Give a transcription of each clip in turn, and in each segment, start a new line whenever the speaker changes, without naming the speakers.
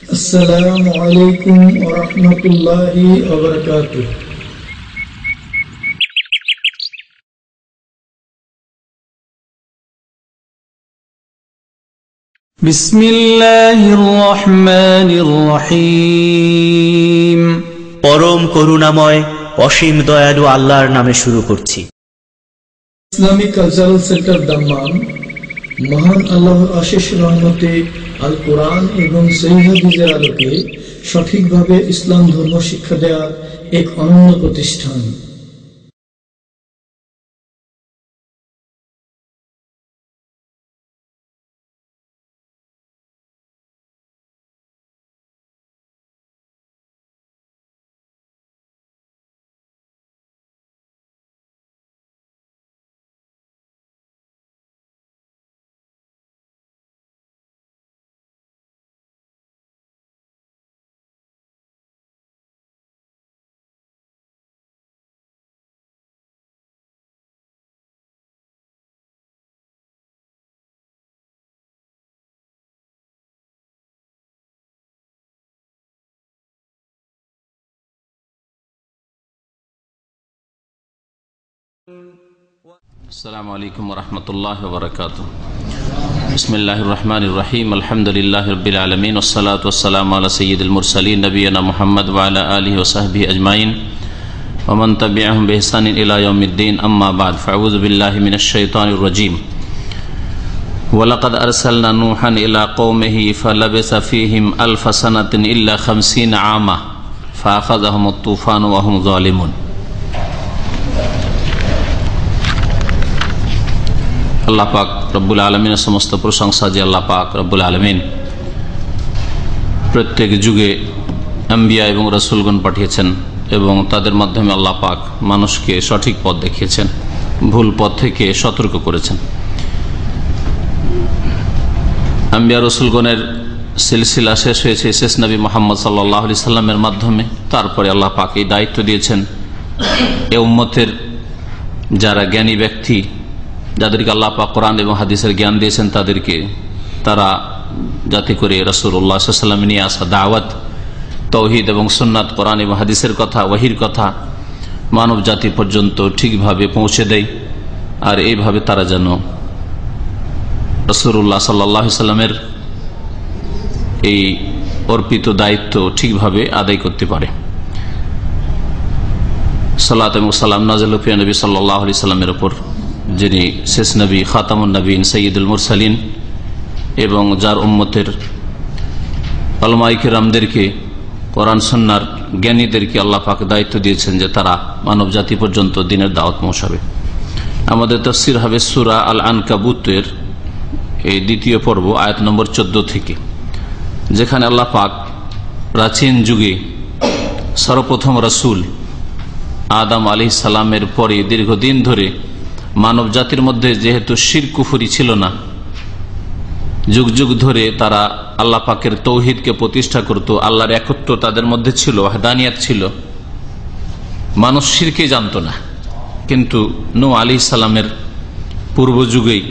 আসসালামু আলাইকুম ওয়া রাহমাতুল্লাহি ওয়া বারাকাতুহু। বিসমিল্লাহির রহমানির রহিম।
পরম করুণাময় অসীম দয়ালু আল্লাহর নামে শুরু করছি।
ইসলামিক কালচারাল সেন্টার দাম্মাম মহান আল্লাহর অশেষ রহমতে আল কোরআন এবং সহিহ হাদিসের আলোকে সঠিকভাবে ইসলাম ধর্ম শিক্ষা দেওয়ার এক অনন্য প্রতিষ্ঠান।
السلام عليكم ورحمة الله وبركاته. بسم الله الرحمن الرحيم. الحمد لله رب العالمين والصلاة والسلام على سيد المرسلين نبينا محمد وعلى آله وصحبه أجمعين ومن تبعهم بإحسان إلى يوم الدين. أما بعد فأعوذ بالله من الشيطان الرجيم. ولقد أرسلنا نوحا إلى قومه فلبث فيهم 1000 سنة إلا 50 عاما فأخذهم الطوفان وهم ظالمون. আল্লাহ পাক রব্বুল আলমিনের সমস্ত প্রশংসা যে আল্লাহ পাক রব্বুল আলমিন প্রত্যেক যুগে আম্বিয়া এবং রসুলগণ পাঠিয়েছেন এবং তাদের মাধ্যমে আল্লাহ পাক মানুষকে সঠিক পথ দেখিয়েছেন, ভুল পথ থেকে সতর্ক করেছেন। আম্বিয়া রসুলগণের সিলসিলা শেষ হয়েছে শেষ নবী মুহাম্মদ সাল্লাল্লাহু আলাইহি সাল্লামের মাধ্যমে। তারপরে আল্লাহ পাক এই দায়িত্ব দিয়েছেন এ উম্মতের যারা জ্ঞানী ব্যক্তি, যাদেরকে আল্লাহ পাক কোরআন এবং হাদিসের জ্ঞান দিয়েছেন, তাদেরকে তারা যাতে করে রাসূলুল্লাহ সাল্লাল্লাহু আলাইহি ওয়াসাল্লাম নিয়ে আসা দাওয়াত, তাওহীদ এবং সুন্নাত, কোরআন এবং হাদিসের কথা, ওহীর কথা মানব জাতি পর্যন্ত ঠিকভাবে পৌঁছে দেয়। আর এইভাবে তারা যেন রাসূলুল্লাহ সাল্লাল্লাহু আলাইহি ওয়াসাল্লামের এই অর্পিত দায়িত্ব ঠিকভাবে আদায় করতে পারে। সালাত এবং সালাম নাযিল প্রিয় নবী সাল্লাল্লাহু আলাইহি ওয়াসাল্লামের উপর, যিনি শেষ নবী, খাতামুন নবীন, সৈয়দুল মুরসালিন, এবং যার উম্মতের উলামায়ে কিরামদেরকে, কোরআন সুন্নাহর জ্ঞানীদেরকে আল্লাহ পাক দায়িত্ব দিয়েছেন যে তারা মানব জাতি পর্যন্ত দ্বীনের দাওয়াত পৌঁছাবে। আমাদের তাফসীর হবে সূরা আল আনকাবুতের এই দ্বিতীয় পর্ব, আয়াত নম্বর 14 থেকে, যেখানে আল্লাহ পাক প্রাচীন যুগে সর্বপ্রথম রাসূল আদম আলাইহিস সালামের পরে দীর্ঘদিন ধরে মানব জাতির মধ্যে যেহেতু শিরক কুফরি ছিল না, যুগ যুগ ধরে তারা আল্লাহ পাকের তৌহিদকে প্রতিষ্ঠা করত, আল্লাহর একত্ব তাদের মধ্যে ছিল, ওয়াহদানিয়াত ছিল, মানুষ শিরকে জানত না। কিন্তু নূহ আলাইহিস সালামের পূর্ব যুগেই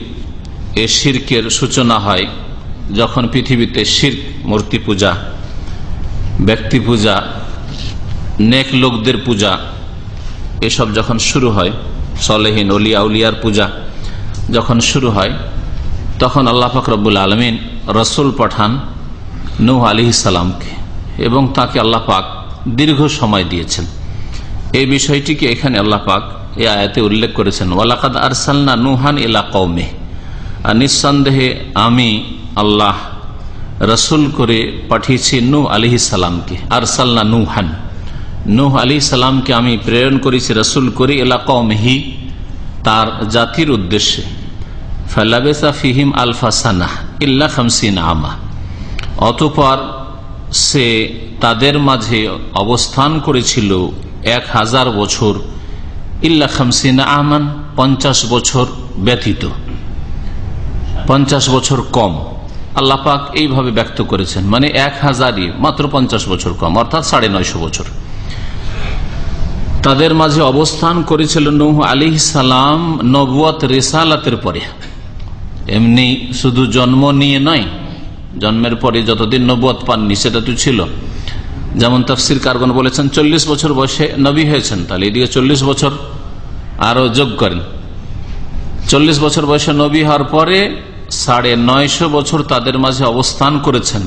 এ শিরকের সূচনা হয়, যখন পৃথিবীতে শিরক, মূর্তি পূজা, ব্যক্তি পূজা, নেক লোকদের পূজা এসব যখন শুরু হয়, সলেহীন ওলিয়া উলিয়ার পূজা যখন শুরু হয়, তখন আল্লাহ পাক রব্বুল আলামিন রসুল পাঠান নূহ আলাইহিস সালামকে, এবং তাকে আল্লাহ পাক দীর্ঘ সময় দিয়েছেন। এই বিষয়টিকে এখানে আল্লাহ পাক এই আয়াতে উল্লেখ করেছেন, ওয়ালাকাদ আরসালনা নূহান ইলা কওমে, আর নিঃসন্দেহে আমি আল্লাহ রসুল করে পাঠিয়েছি নূহ আলাইহিস সালামকে। আরসালনা নূহান, নূহ আলাইহিস সালামকে আমি প্রেরণ করেছি রসুল করে ইলা কওমিহি, তার জাতির উদ্দেশ্যে। ফালাবেসা ফিহিম 1000 সানাহ ইল্লা 50 আমা, অতঃপর সে তাদের মাঝে অবস্থান করেছিল 1000 বছর, ইল্লা 50 আমান, 50 বছর ব্যতীত, 50 বছর কম। আল্লাহ পাক এইভাবে ব্যক্ত করেছেন, মানে 1000ই মাত্র 50 বছর কম, অর্থাৎ 950 বছর তাদের মাঝে অবস্থান করেছিল নূহ আলাইহিস সালাম নবুয়ত রিসালাতের পরে। এমনি শুধু জন্ম নিয়ে নয়, জন্মের পরে যতদিন নবুয়ত পাননি সেটা তো ছিল। যেমন তাফসীর কারগণ বলেছেন 40 বছর বয়সে নবী হয়েছেন, তাহলে এদিকে 40 বছর আরো যোগ করেন। 40 বছর বয়সে নবী হওয়ার পরে 950 বছর তাদের মাঝে অবস্থান করেছেন।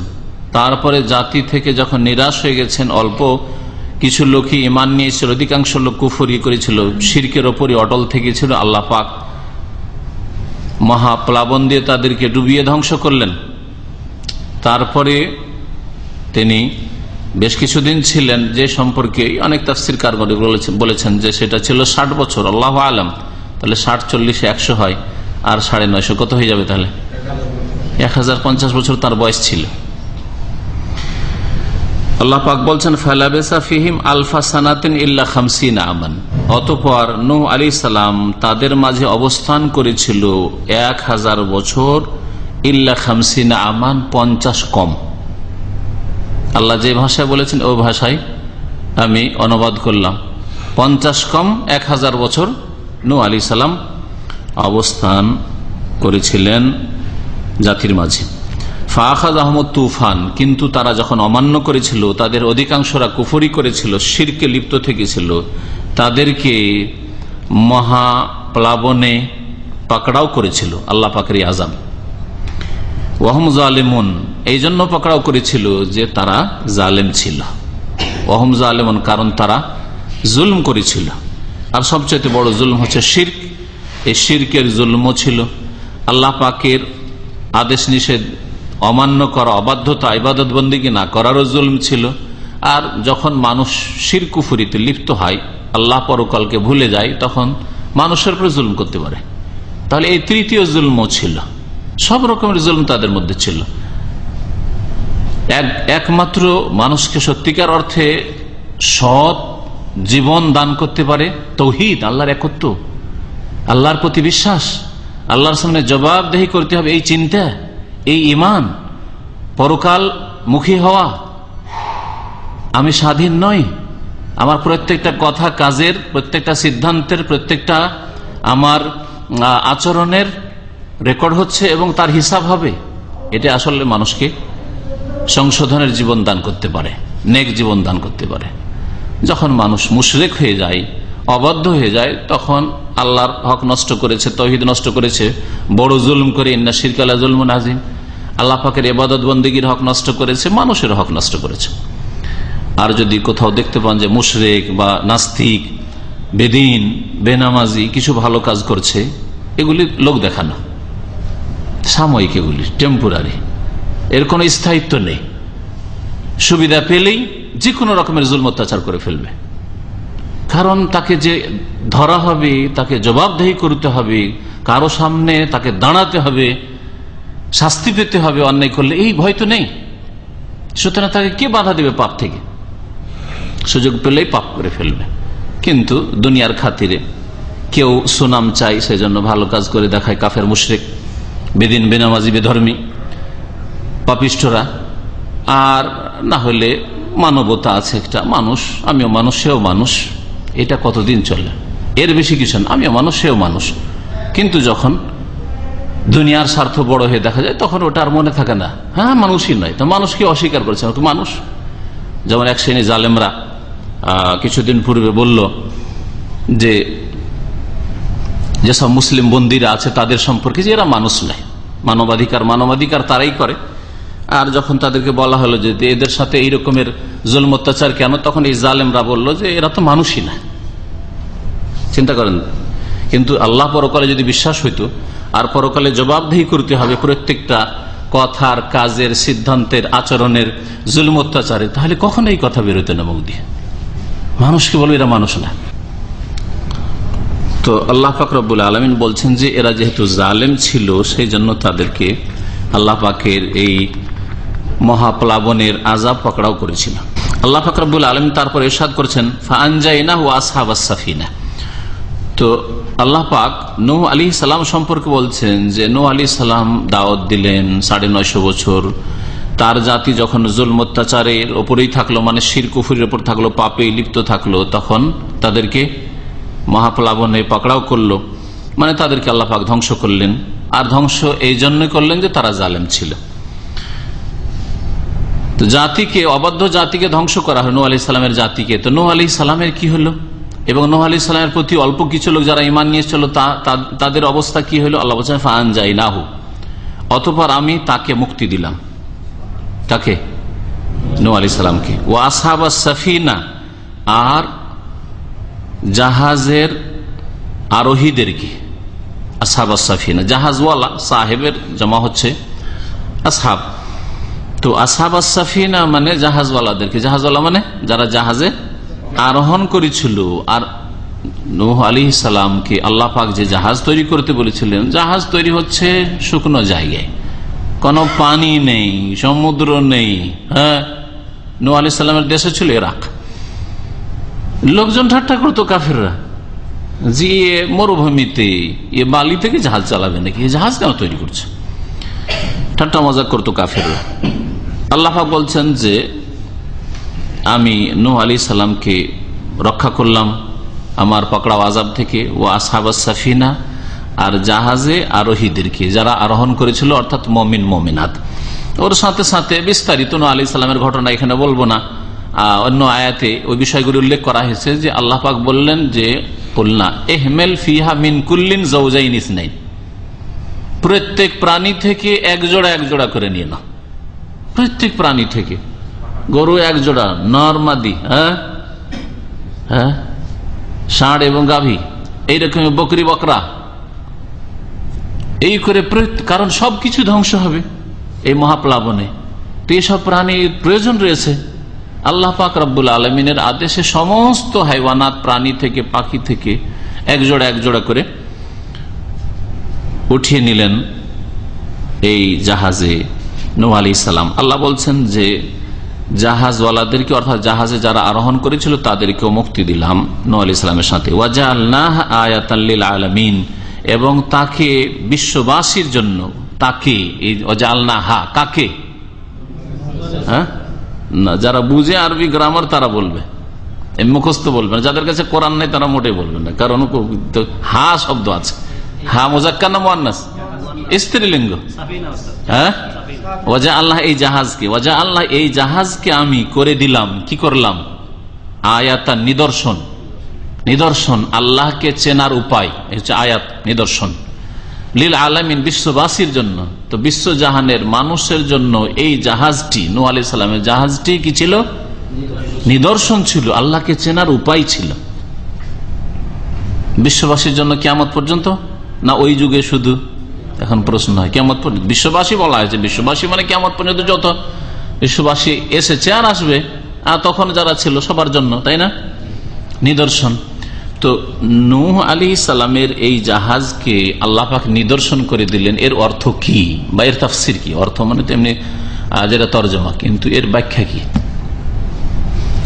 তারপরে জাতি থেকে যখন নিরাশ হয়ে গেছেন, অল্প কিছু লোকই ঈমান নিয়েছিল, অধিকাংশ লোক কুফরি করেছিল, শিরকের ওপরই অটল থেকেছিল। আল্লাহ পাক মহাপ্লাবন দিয়ে তাদেরকে ডুবিয়ে ধ্বংস করলেন। তারপরে তিনি বেশ কিছুদিন ছিলেন, যে সম্পর্কে অনেক তাফসীর কারগণ বলেছেন যে সেটা ছিল 60 বছর। আল্লাহু আলাম। তাহলে 60 40 100 হয়, আর 950 কত হয়ে যাবে? তাহলে 1050 বছর তার বয়স ছিল। আল্লাহ পাক বলছেন ফালাবেসা ফিহিম আলফা সানাতিন ইল্লা 50 আমান। অতঃপর নূহ আলাইহিস সালাম তাদের মাঝে অবস্থান করেছিল 1000 বছর, ইল্লা 50 আমান 50 কম। আল্লাহ যে ভাষায় বলেছেন ওই ভাষায় আমি অনুবাদ করলাম। 50 কম 1000 বছর নূহ আলাইহিস সালাম অবস্থান করেছিলেন জাতির মাঝে। ফাআখায আহমদ তুফান, কিন্তু তারা যখন অমান্য করেছিল, তাদের অধিকাংশরা কুফরি করেছিল, শিরকে লিপ্ত থেকেছিল, তাদেরকে মহাপ্লাবনে পাকড়াও করেছিল আল্লাহ পাকের আযাব। ওয়াহুম জালিমুন, এই জন্য পাকড়াও করেছিল যে তারা জালেম ছিল। ওয়াহুম জালিমুন, কারণ তারা জুলম করেছিল। আর সবচেয়ে বড় জুলম হচ্ছে শিরক। এই শিরকের জুলমও ছিল। আল্লাহ পাকের আদেশ নিষেধ অমান্য করা, অবাধ্যতা, ইবাদত বন্দেগী না করারও জুলম ছিল। আর যখন মানুষ শিরক কুফরিতে লিপ্ত হয়, আল্লাহ পরকালকে ভুলে যায়, তখন মানুষের উপর জুলম করতে পারে। তাহলে এই তৃতীয় জুলমও ছিল। সব রকমের জুলম তাদের মধ্যে ছিল। একমাত্র মানুষকে সত্যিকার অর্থে সৎ জীবন দান করতে পারে তৌহিদ, আল্লাহর একত্ব, আল্লাহর প্রতি বিশ্বাস, আল্লাহর সামনে জবাবদেহি করতে হবে, এই চিন্তা, এই ঈমান, পরকাল মুখী হওয়া, আমি স্বাধীন নই, আমার প্রত্যেকটা কথা কাজের, প্রত্যেকটা সিদ্ধান্তের, প্রত্যেকটা আমার আচরণের রেকর্ড হচ্ছে এবং তার হিসাব হবে। এটা আসলে মানুষকে সংশোধনের জীবন দান করতে পারে, নেক জীবন দান করতে পারে। যখন মানুষ মুশরিক হয়ে যায়, অবাধ্য হয়ে যায়, তখন আল্লাহর হক নষ্ট করেছে, তৌহিদ নষ্ট করেছে, বড় জুলম করে, ইন্না শিরকা লা যুলমুন আযীম, আল্লাহ পাকের ইবাদত বন্দেগীর হক নষ্ট করেছে, মানুষের হক নষ্ট করেছে। আর যদি কোথাও দেখতে পান যে মুশরিক বা নাস্তিক, বেদিন, বেনামাজি কিছু ভালো কাজ করছে, এগুলি লোক দেখানো, সাময়িক, এগুলি টেম্পোরারি, এর কোনো স্থায়িত্ব নেই। সুবিধা পেলেই যে কোনো রকমের জুলম অত্যাচার করে ফেলবে। কারণ তাকে যে ধরা হবে, তাকে জবাবদেহি করতে হবে, কারো সামনে তাকে দাঁড়াতে হবে, শাস্তি পেতে হবে অন্যায় করলে, এই ভয় তো নেই। সুতরাং তাকে কে বাধা দেবে পাপ থেকে? সুযোগ পেলেই পাপ করে ফেলবে। কিন্তু দুনিয়ার খাতিরে কেউ সুনাম চাই, সেজন্য ভালো কাজ করে দেখায় কাফের, মুশরিক, বেদিন, বেনামাজি, বেধর্মী, পাপিষ্ঠরা। আর না হলে মানবতা আছে একটা, মানুষ, আমিও মানুষ, সেও মানুষ, এটা কতদিন চলে? এর বেশি কিছু না, আমিও মানুষ, সেও মানুষ। কিন্তু যখন দুনিয়ার স্বার্থ বড় হয়ে দেখা যায়, তখন ওটা আর মনে থাকে না, হ্যাঁ মানুষই নয়, তো মানুষকে অস্বীকার করেছে, মানুষ। যেমন এক শ্রেণী জালেমরা কিছুদিন পূর্বে বলল যে যেসব মুসলিম বন্দীরা আছে তাদের সম্পর্কে যে এরা মানুষ নয়, মানবাধিকার তারাই করে। আর যখন তাদেরকে বলা হলো যে এদের সাথে এই রকমের জুলম অত্যাচার কেন, তখন এই জালেমরা বলল যে এরা তো মানুষই না। চিন্তা করেন। কিন্তু আল্লাহ পরকালে যদি বিশ্বাস হইতো, আর পরকালে জবাবদেহি করতে হবে প্রত্যেকটা কথার, কাজের, সিদ্ধান্তের, আচরণের, জুলম অত্যাচারে, তাহলে কখনো এই কথা বেরোতো না মুখ দিয়ে। মানুষকে বলবে এরা মানুষ না। তো আল্লাহ পাক রব্বুল আলামিন বলছেন যে এরা যেহেতু জালেম ছিল, সেই জন্য তাদেরকে আল্লাহ পাকের এই মহাপ্লাবনের আযাব পাকড়াও করেছিল। আল্লাহ পাক রব্বুল আলামিন তারপর ইরশাদ করেছেন ফাআনজাইনাহু ওয়া আসহাবাস সাফিনা। তো আল্লাহ পাক নূহ আলাইহিস সালাম সম্পর্কে বলছেন যে নূহ আলাইহিস সালাম দাওয়াত দিলেন 950 বছর। তার জাতি যখন জুলম অত্যাচারের ওপরেই থাকলো, মানে শিরক কুফরির উপর থাকলো, পাপে লিপ্ত থাকলো, তখন তাদেরকে মহাপ্লাবনে পাকড়াও করলো, মানে তাদেরকে আল্লাহ পাক ধ্বংস করলেন। আর ধ্বংস এই জন্য করলেন যে তারা জালেম ছিল। তো জাতিকে, অবাধ্য জাতিকে ধ্বংস করা হয়, নূহ আলাইহিস সালামের জাতিকে। তো নূহ আলাইহিস সালামের কি হলো, এবং নূহ আলাইহিস সালামের প্রতি অল্প কিছু লোক যারা ঈমান নিয়ে এসেছিল তাদের অবস্থা কি হলো? আল্লাহ বলছেন ফাআনজাইনাহু, অতঃপর আমি তাকে মুক্তি দিলাম। তাকে, নূহ আলাইহিস সালামকে। ওয়া আসহাবাস সাফিনা, আর জাহাজের আরোহীদেরকে। আসহাবাস সাফিনা, জাহাজওয়ালা, সাহেবের জমা হচ্ছে আসহাব। তো আসহাবাস সাফিনা মানে জাহাজওয়ালাদেরকে। জাহাজওয়ালা মানে যারা জাহাজে আরোহণ করেছিল। আর নূহ আলাইহিস সালামকে আল্লাহ পাক যে জাহাজ তৈরি করতে বলেছিলেন, জাহাজ তৈরি হচ্ছে শুকনো জায়গায়, কোনো পানি নেই, সমুদ্র নেই। হ্যাঁ, নূহ আলাইহিস সালামের দেশে ছিল ইরাক। লোকজন ঠাট্টা করতো কাফেররা, যে মরুভূমিতে এ বালি থেকে জাহাজ চালাবে নাকি, জাহাজ কেন তৈরি করছে, ঠাট্টা মজাক করতো কাফেররা। আল্লাহ পাক বলছেন যে আমি নূহ আলাইহিস সালামকে রক্ষা করলাম আমার পাকড়াও আযাব থেকে। ও আসহাবাস সাফিনা, আর জাহাজে আরোহীদেরকে, যারা আরোহণ করেছিল, অর্থাৎ মুমিন মুমিনাত। ওর সাথে সাথে বিস্তারিত নূহ আলাইহিস সালামের ঘটনা এখানে বলবো না, অন্য আয়াতে ওই বিষয়গুলি উল্লেখ করা হয়েছে। যে আল্লাহ পাক বললেন যে কুলনা ইহমিল ফিহা মিন কুল্লিন যাওজাইন ইসনাইন, প্রত্যেক প্রাণী থেকে এক জোড়া করে নিয়ে নাও। প্রত্যেক প্রাণী থেকে, গরু এক জোড়া, নর মাদি, হ্যাঁ, ষাঁড় এবং গাভী, এইরকম বকরি বকরা, এই করে, কারণ সবকিছু ধ্বংস হবে এই মহাপ্লাবনে। তো এইসব প্রাণীর প্রয়োজন রয়েছে। আল্লাহ পাক রব্বুল আলমিনের আদেশে সমস্ত হাইওয়ানাত, প্রাণী থেকে, পাখি থেকে এক জোড়া করে উঠিয়ে নিলেন এই জাহাজে নূহ আলাইহিস সালাম। আল্লাহ বলছেন যে জাহাজওয়ালাদেরকে, অর্থাৎ জাহাজে যারা আরোহণ করেছিল তাদেরকেও মুক্তি দিলাম নূহ আলাইহিস সালামের সাথে। ওয়াজআলনাহা আয়াতাল লিল আলামিন, এবং তাকে বিশ্ববাসীর জন্য, তাকে ওয়াজআলনাহা, কাকে? হ্যাঁ, না, যারা বুঝে আরবি গ্রামার তারা বলবে, মুখস্থ বলবে না। যাদের কাছে কোরআন নেই তারা মোটেই বলবে না, কারণ হা শব্দ আছে। হা মুজাক্কার না মুআন্নাস? স্ত্রীলিঙ্গ। হ্যাঁ, ওয়াজা আল্লাহ, এই জাহাজকে, ওয়াজা আল্লাহ, এই জাহাজকে আমি করে দিলাম, কি করলাম? আয়াত, নিদর্শন। নিদর্শন, আল্লাহকে চেনার উপায় হচ্ছে আয়াত, নিদর্শন। লিল আলামিন, বিশ্ববাসীর জন্য। তো বিশ্বজাহানের মানুষের জন্য এই জাহাজটি, নূহ আলাইহিস সালামের জাহাজটি কি ছিল? নিদর্শন ছিল, আল্লাহকে চেনার উপায় ছিল। বিশ্ববাসীর জন্য কিয়ামত পর্যন্ত, না ওই যুগে শুধু? এখন প্রশ্ন হয়, কিয়ামত পর্যন্ত বিশ্ববাসী বলা হয়েছে। বিশ্ববাসী মানে কিয়ামত পর্যন্ত যত বিশ্ববাসী এসেছে আর আসবে, আর তখন যারা ছিল সবার জন্য, তাই না? নিদর্শন। তো নূহ আলাইহিস সালামের এই জাহাজকে আল্লাহ পাক নিদর্শন করে দিলেন। এর অর্থ কি, বা এর তাফসীর কি? অর্থ মানে তেমনি যেটা তরজমা, কিন্তু এর ব্যাখ্যা কি?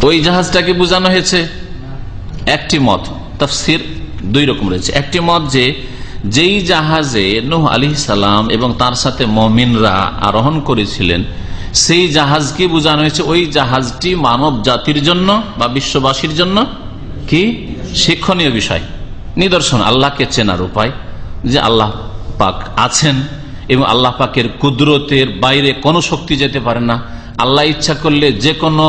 ওই জাহাজটাকে বোঝানো হয়েছে একটি মত, তাফসীর দুই রকম রয়েছে। একটি মত যে যেই জাহাজে নূহ আলাইহিস সালাম এবং তার সাথে মুমিনরা আরোহণ করেছিলেন, সেই জাহাজকে বোঝানো হয়েছে ওই জাহাজটি মানব জাতির জন্য বা বিশ্ববাসীর জন্য কি শিক্ষণীয় বিষয়, নিদর্শন, আল্লাহকে চেনার উপায়, যে আল্লাহ পাক আছেন এবং আল্লাহ পাকের কুদরতের বাইরে কোনো শক্তি যেতে পারে না। আল্লাহ ইচ্ছা করলে যে কোনো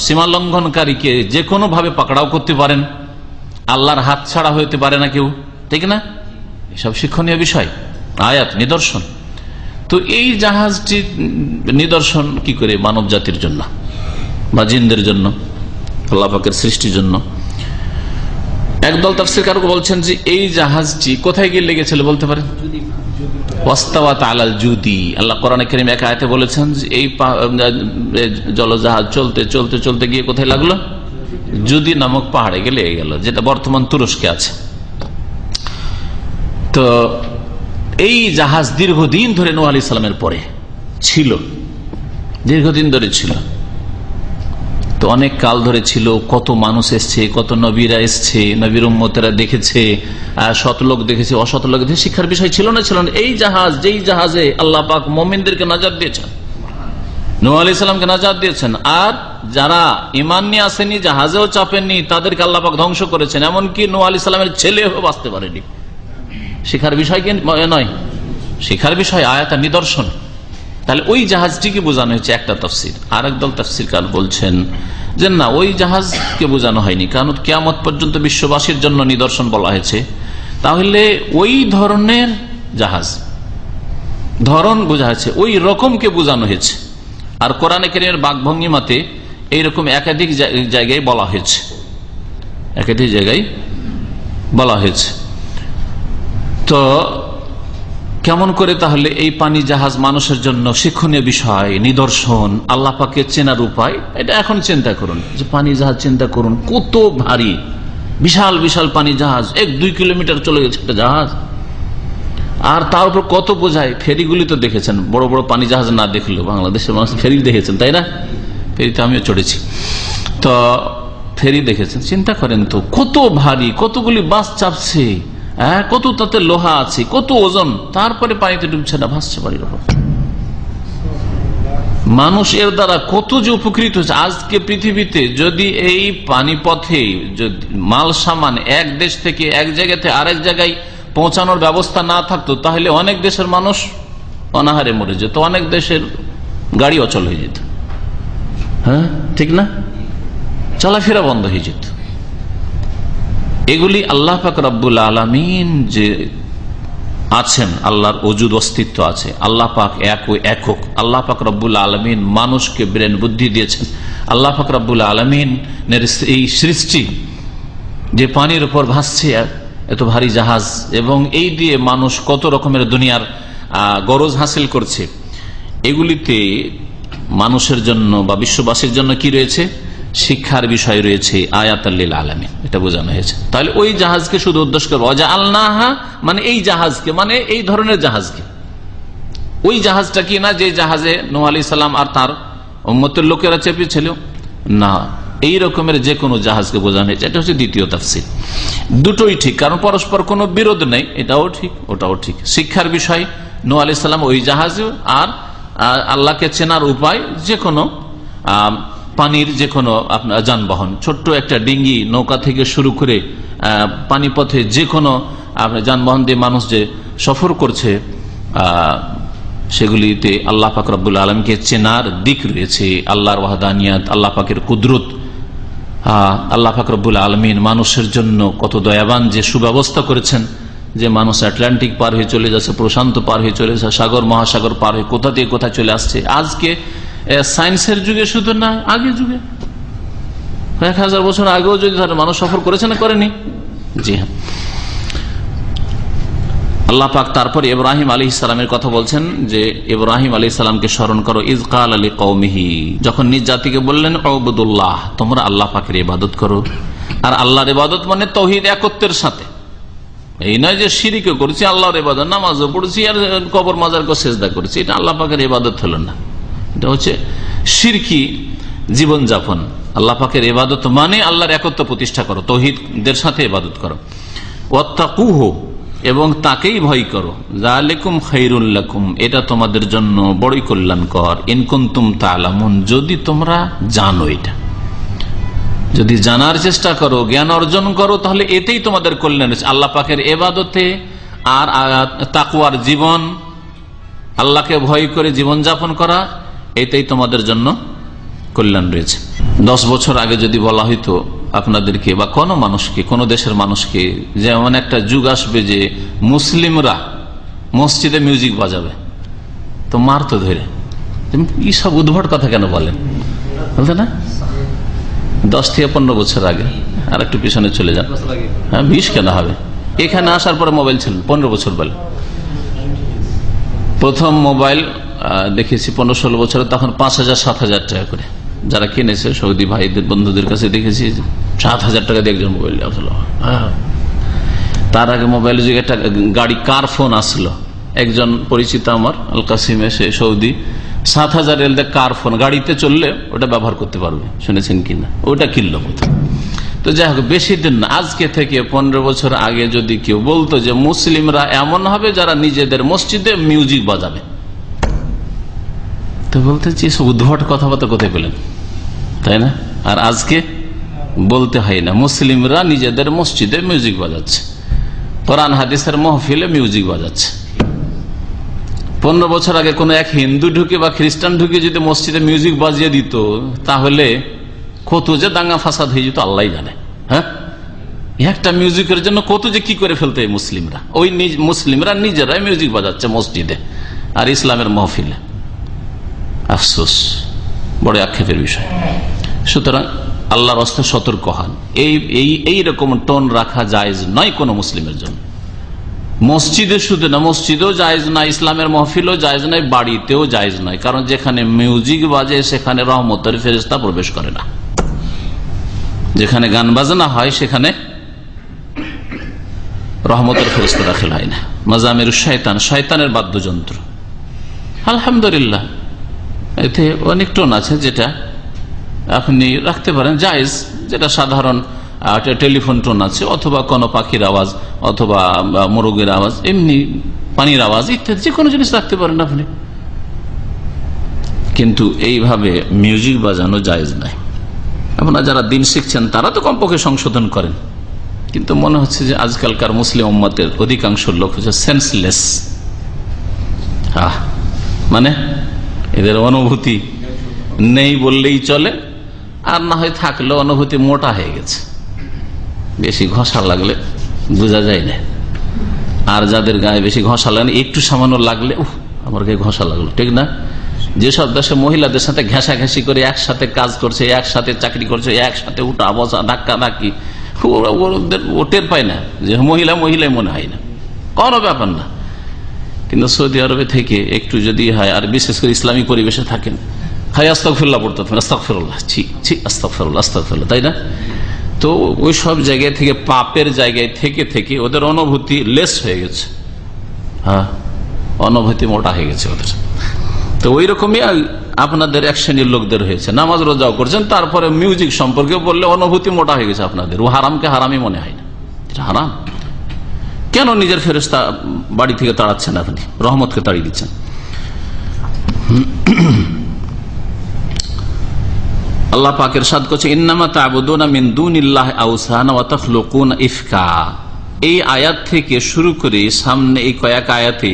সীমা লঙ্ঘনকারীকে যে কোনো ভাবে পাকড়াও করতে পারেন, আল্লাহর হাত ছাড়া হইতে পারে না কেউ, ঠিক না? এসব শিক্ষণীয় বিষয়, আয়াত, নিদর্শন। তো এই জাহাজটি নিদর্শন কি করে মানব জাতির জন্য বা জিনদের জন্য, আল্লাহ পাকের সৃষ্টির জন্য। একদল তাফসীরকার বলছেন যে এই জাহাজটি কোথায় গিয়ে লেগেছিল বলতে পারেন? ওয়াস্তাওয়াত আলাল জুদি। আল্লাহ কোরআনে কারীমে এক আয়াতে বলেছেন যে এই জলজাহাজ চলতে চলতে চলতে গিয়ে কোথায় লাগলো? জুদি নামক পাহাড়ে গিয়ে লেগে গেল, যেটা বর্তমান তুরস্কে আছে। তো এই জাহাজ দীর্ঘদিন ধরে নূহ আলাইহিস সালামের পরে ছিল, দীর্ঘদিন ধরে ছিল। তো অনেক কাল ধরে ছিল, কত মানুষ এসছে, কত নবীরা এসছে, নবীর উম্মতেরা দেখেছে, শত লোক দেখেছে, অশত লোক দেখেছে। শিক্ষার বিষয় ছিল না? ছিল না। এই জাহাজ, যেই জাহাজে আল্লাহ পাক মুমিনদেরকে নাজাত দিয়েছেন, নূহ আলাইহিস সালামকে নাজাত দিয়েছেন, আর যারা ঈমান নিয়ে আসেনি, জাহাজেও চাপেননি, তাদেরকে আল্লাহ পাক ধ্বংস করেছেন। এমনকি নূহ আলাইহিস সালামের ছেলেও বাঁচতে পারেনি। শিক্ষার বিষয় কি নয়? শিক্ষার বিষয়, আয়াত, নিদর্শন। তাহলে ওই জাহাজটিকে বোঝানো হয়েছে একটা তাফসীর। আর একদল তাফসীরকার বলছেন যে না, ওই জাহাজকে বোঝানো হয়নি, কারণ কিয়ামত পর্যন্ত বিশ্ববাসীর জন্য নিদর্শন বলা হয়েছে। তাহলে ওই ধরনের জাহাজ, ধরন বোঝা হয়েছে, ওই রকমকে বোঝানো হয়েছে। আর কোরআনে কারীমের বাকভঙ্গিমাতে এইরকম একাধিক জায়গায় বলা হয়েছে, একাধিক জায়গায় বলা হয়েছে। তো কেমন করে তাহলে এই পানি জাহাজ মানুষের জন্য শিক্ষণীয় বিষয়, নিদর্শন, আল্লাহ পাকে চেনার উপায়, এটা এখন চিন্তা করুন যে পানি জাহাজ চিন্তা করুন কত ভারী, বিশাল বিশাল পানি জাহাজ, 1-2 কিলোমিটার চলে গেছে একটা জাহাজ। আর তার উপর কত বোঝায়। ফেরিগুলি তো দেখেছেন, বড় বড় পানি জাহাজ না দেখলেও বাংলাদেশের মানুষ ফেরি দেখেছেন, তাই না? ফেরিতে আমিও চড়েছি, তো ফেরি দেখেছেন। চিন্তা করেন তো কত ভারী, কতগুলি বাস চাপছে, কত তাতে লোহা আছে, কত ওজন, তারপরে পানিতে ডুবছে না, ভাসছে পানির উপর। মানুষ এর দ্বারা কত যে উপকৃত হচ্ছে। আজকে পৃথিবীতে যদি এই পানি পথে যদি মাল সামান এক দেশ থেকে এক জায়গাতে আরেক জায়গায় পৌঁছানোর ব্যবস্থা না থাকতো, তাহলে অনেক দেশের মানুষ অনাহারে মরে যেত, অনেক দেশের গাড়ি অচল হয়ে যেত। হ্যাঁ, ঠিক না? চলাফেরা বন্ধ হয়ে যেত। এগুলি আল্লাহ পাক রব্বুল আলামিন যে আছেন, আল্লাহর ওজুদ অস্তিত্ব আছে, আল্লাহ পাক একক। আল্লাহ পাক রব্বুল আলামিন মানুষকে ব্রেন বুদ্ধি দিয়েছেন। আল্লাহ পাক রব্বুল আলামিনের এই সৃষ্টি যে পানির উপর ভাসছে এত ভারী জাহাজ, এবং এই দিয়ে মানুষ কত রকমের দুনিয়ার গরজ হাসিল করছে, এগুলিতে মানুষের জন্য বা বিশ্ববাসীর জন্য কি রয়েছে? শিক্ষার বিষয় রয়েছে, আয়াতাল লিল আলামিন, এটা বোঝানো হয়েছে। তাহলে ওই জাহাজকে শুধু উদ্দেশ্য করবো জাআলনাহা, মানে এই জাহাজকে, মানে এই ধরনের জাহাজকে। ওই জাহাজটা কি না যে জাহাজে নূহ আলাইহিস সালাম আর তার উম্মতের লোকেরা চেপেছিল, না, এই রকমের যে কোনো জাহাজকে বোঝানো হয়েছে। এটা হচ্ছে দ্বিতীয় তাফসীর। দুটোই ঠিক, কারণ পরস্পর কোনো বিরোধ নেই, এটাও ঠিক ওটাও ঠিক। শিক্ষার বিষয় নূহ আলাইহিস সালাম ওই জাহাজে, আর আল্লাহকে চেনার উপায় যে কোনো পানির যে কোনো আপনার যানবাহন, ছোট্ট একটা ডিঙ্গি নৌকা থেকে শুরু করে পানিপথে যে কোনো আপনার যানবাহন দিয়ে মানুষ যে সফর করছে, সেগুলিতে আল্লাহ পাক রব্বুল আলমকে চেনার দিক রয়েছে। আল্লাহর ওয়াহদানিয়াত, আল্লাহ পাকের কুদরত, আল্লাহ পাক রব্বুল আলমিন মানুষের জন্য কত দয়াবান যে সুব্যবস্থা করেছেন, যে মানুষ আটলান্টিক পার হয়ে চলে যাচ্ছে, প্রশান্ত পার হয়ে চলে যাচ্ছে, সাগর মহাসাগর পার হয়ে কোথা থেকে কোথায় চলে আসছে। আজকে সায়েন্সের যুগে শুধু না, আগের যুগে 1000 বছর আগেও যদি মানুষ সফর করেছে না করেনি? জি হ্যাঁ। আল্লাহ পাক তারপর ইব্রাহিম আলাইহিস সালামের কথা বলছেন যে ইব্রাহিম আলাইহিস সালামকে স্মরণ করো, ইজ ক্বালা লিকওমিহি, যখন নিজ জাতিকে বললেন উবুদুল্লাহ, তোমরা আল্লাহ পাকের ইবাদত করো। আর আল্লাহর ইবাদত মানে তাওহীদ, একত্বের সাথে। এই নয় যে শিরকও করেছি, আল্লাহর ইবাদত, নামাজও পড়ছি আর কবর মাজারকে সিজদা করেছি, এটা আল্লাহ পাকের ইবাদত হলো না। এটা হচ্ছে শিরকি জীবনযাপন। আল্লাহ পাকের ইবাদত মানে আল্লাহর একত্ব প্রতিষ্ঠা করো, তাওহীদের সাথে ইবাদত করো। ওয়াত্তাকুহু, এবং তাকেই ভয় করো। যালিকুম খায়রুল লাকুম, এটা তোমাদের জন্য বড়ই কল্যাণকর। ইন কুনতুম তা'লামুন, যদি তোমরা জানো। এটা যদি জানার চেষ্টা করো, জ্ঞান অর্জন করো, তাহলে এতেই তোমাদের কল্যাণ রয়েছে। আল্লাহ পাকের ইবাদতে আর তাকওয়ার জীবন, আল্লাহকে ভয় করে জীবনযাপন করা, এতেই তোমাদের জন্য কল্যাণ রয়েছে। 10 বছর আগে যদি বলা হইতো আপনাদেরকে বা কোনো মানুষকে, কোনো দেশের মানুষকে, যেমন একটা যুগ আসবে যে মুসলিমরা মসজিদে মিউজিক বাজাবে, তো মারতো ধরে, এইসব উদ্ভট কথা কেন বলেন, বলতে না? 10 থেকে 15 বছর আগে। আর একটু পিছনে চলে যান, হ্যাঁ 20 কেন হবে? এখানে আসার পরে মোবাইল ছিল 15 বছর বলে। প্রথম মোবাইল দেখেছি 15-16 বছরে, তখন 5000-7000 টাকা করে যারা কিনেছে, সৌদি ভাইদের বন্ধুদের কাছে দেখেছি 7000 টাকা দিয়ে একজন মোবাইল আসলো। তার আগে মোবাইলের যুগে একটা গাড়ি, কার ফোন আসলো। একজন পরিচিত আমার আল কাসিমে, সে সৌদি, 7000 এলদে কার ফোন, গাড়িতে চললে ওটা ব্যবহার করতে পারবে, শুনেছেন কিনা? ওটা কিনলো প্রথম। তো যাই হোক, বেশি দিন না, আজকে থেকে 15 বছর আগে যদি কেউ বলতো যে মুসলিমরা এমন হবে যারা নিজেদের মসজিদে মিউজিক বাজাবে, তো বলতে সব উদ্ভট কথাবার্তা কোথায় পেলেন, তাই না? আর আজকে বলতে হয় না, মুসলিমরা নিজেদের মসজিদে মিউজিক বাজাচ্ছে, কোরআন হাদিসের মাহফিলে মিউজিক বাজাচ্ছে। 15 বছর আগে কোন এক হিন্দু ঢুকে বা খ্রিস্টান ঢুকে যদি মসজিদে মিউজিক বাজিয়ে দিত, তাহলে কত যে দাঙ্গা ফাসাদ হয়ে যেত আল্লাহ জানে। হ্যাঁ, একটা মিউজিকের জন্য কত যে কি করে ফেলতে মুসলিমরা, ওই মুসলিমরা নিজেরাই মিউজিক বাজাচ্ছে মসজিদে আর ইসলামের মহফিলে। আফসোস, বড় আক্ষেপের বিষয়। সুতরাং আল্লাহর রাস্তে সতর্ক হন, এই রকম টোন রাখা জায়েজ নয় কোন মুসলিমের জন্য। মসজিদে শুধু না, মসজিদেও জায়েজ নাই, ইসলামের মহফিলও জায়েজ নাই, বাড়িতেও জায়েজ নাই। কারণ যেখানে মিউজিক বাজে সেখানে রহমতের ফেরেশতা প্রবেশ করে না। যেখানে গান বাজনা হয় সেখানে রহমতের ফেরেশতা দাখিল হয় না। মাজামির শয়তান, শয়তানের বাদ্যযন্ত্র। আলহামদুলিল্লাহ, এতে অনেক টোন আছে যেটা আপনি রাখতে পারেন জায়েজ, যেটা সাধারণ টেলিফোন টোন আছে, অথবা কোনো পাখির আওয়াজ, অথবা মোরগের আওয়াজ, এমনি পানির আওয়াজ ইত্যাদি যে কোনো জিনিস রাখতে পারেন আপনি। কিন্তু এইভাবে মিউজিক বাজানো জায়েজ নাই। আপনারা যারা দিন শিখছেন তারা তো কমপক্ষে সংশোধন করেন, কিন্তু মনে হচ্ছে যে আজকালকার মুসলিম উম্মতের অধিকাংশ লোক হচ্ছে সেন্সলেস। মানে এদের অনুভূতি নেই বললেই চলে, আর না হয় থাকলেও অনুভূতি মোটা হয়ে গেছে, বেশি ঘষা লাগলে বোঝা যায় না। আর যাদের গায়ে বেশি ঘষা লাগে, একটু সামান্য লাগলে আমার গায়ে ঘষা লাগলো, ঠিক না? যেসব দেশে মহিলাদের সাথে ঘেঁষাঘেঁষি করে একসাথে কাজ করছে, একসাথে চাকরি করছে, একসাথে উঠা বসা ধাক্কা ধাক্কি, ও টের পায় না যে মহিলাই মনে হয় না, কোনো ব্যাপার না। কিন্তু সৌদি আরবে থেকে একটু যদি হয়, আর বিশেষ করে ইসলামী পরিবেশে থাকেন, হাই আস্তাগফিরুল্লাহ পড়তে হবে, আস্তাগফিরুল্লাহ, ছি আস্তাগফিরুল্লাহ আস্তাগফিরুল্লাহ, তাই না? তো ওই সব জায়গায় থেকে, পাপের জায়গায় থেকে থেকে ওদের অনুভূতি লেস হয়ে গেছে। হ্যাঁ, অনুভূতি মোটা হয়ে গেছে ওদের। তো ওই রকমই আপনাদের এক শ্রেণীর লোকদের হয়েছে, নামাজ রোজাও করছেন, তারপরে মিউজিক সম্পর্কে বললে অনুভূতি মোটা হয়ে গেছে আপনাদের। ও হারামকে হারামই মনে হয় না, এটা হারাম। কেন নিজের ফেরেশতা বাড়ি থেকে তাড়াচ্ছেন আপনি, রহমতকে তাড়িয়ে দিচ্ছেন? আল্লাহ পাক ইরশাদ করছে, ইন্নামা তা'বুদুনা মিন দুনিল্লাহি আওসানা ওয়া তাখলুকুনা ইফকা। এই আয়াত থেকে শুরু করে সামনে এই কয়েক আয়াতে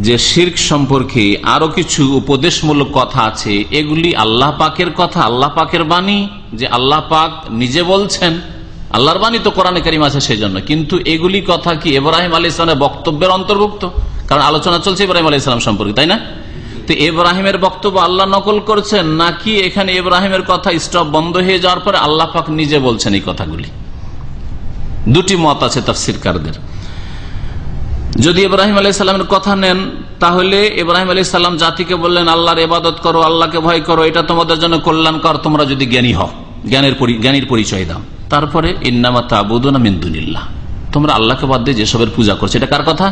যে শিরক সম্পর্কে আরো কিছু উপদেশমূলক কথা আছে, এগুলি আল্লাহ পাকের কথা, আল্লাহ পাকের বাণী, যে আল্লাহ পাক নিজে বলছেন। আল্লাহর বাণী তো কোরআনে কারীম আছে সেই জন্য, কিন্তু এগুলি কথা কি ইব্রাহিম আলাইহিস সালামের বক্তব্যের অন্তর্ভুক্ত? কারণ আলোচনা চলছে ইব্রাহিম আলাইহিস সালাম সম্পর্কে, তাই না? তো ইব্রাহিমের বক্তব্য আল্লাহ নকল করছেন, নাকি এখানে ইব্রাহিমের কথা স্টপ বন্ধ হয়ে যাওয়ার পরে আল্লাহ পাক নিজে বলছেন এই কথাগুলি? দুটি মত আছে তাফসীরকারদের। যদি ইব্রাহিম আলাইহিস সালামের কথা নেন, তাহলে ইব্রাহিম আলাইহিস সালাম জাতিকে বললেন আল্লাহর ইবাদত করো, আল্লাহকে ভয় করো, এটা তোমাদের জন্য কল্যাণকর, তোমরা যদি জ্ঞানী হও, জ্ঞানীর পরিচয় দাও। তারপরে ইন্নামা তা'বুদুনা মিন দুনিল্লাহ, তোমরা আল্লাহকে বাদ দিয়ে যেসবের পূজা করছো। এটা কার কথা?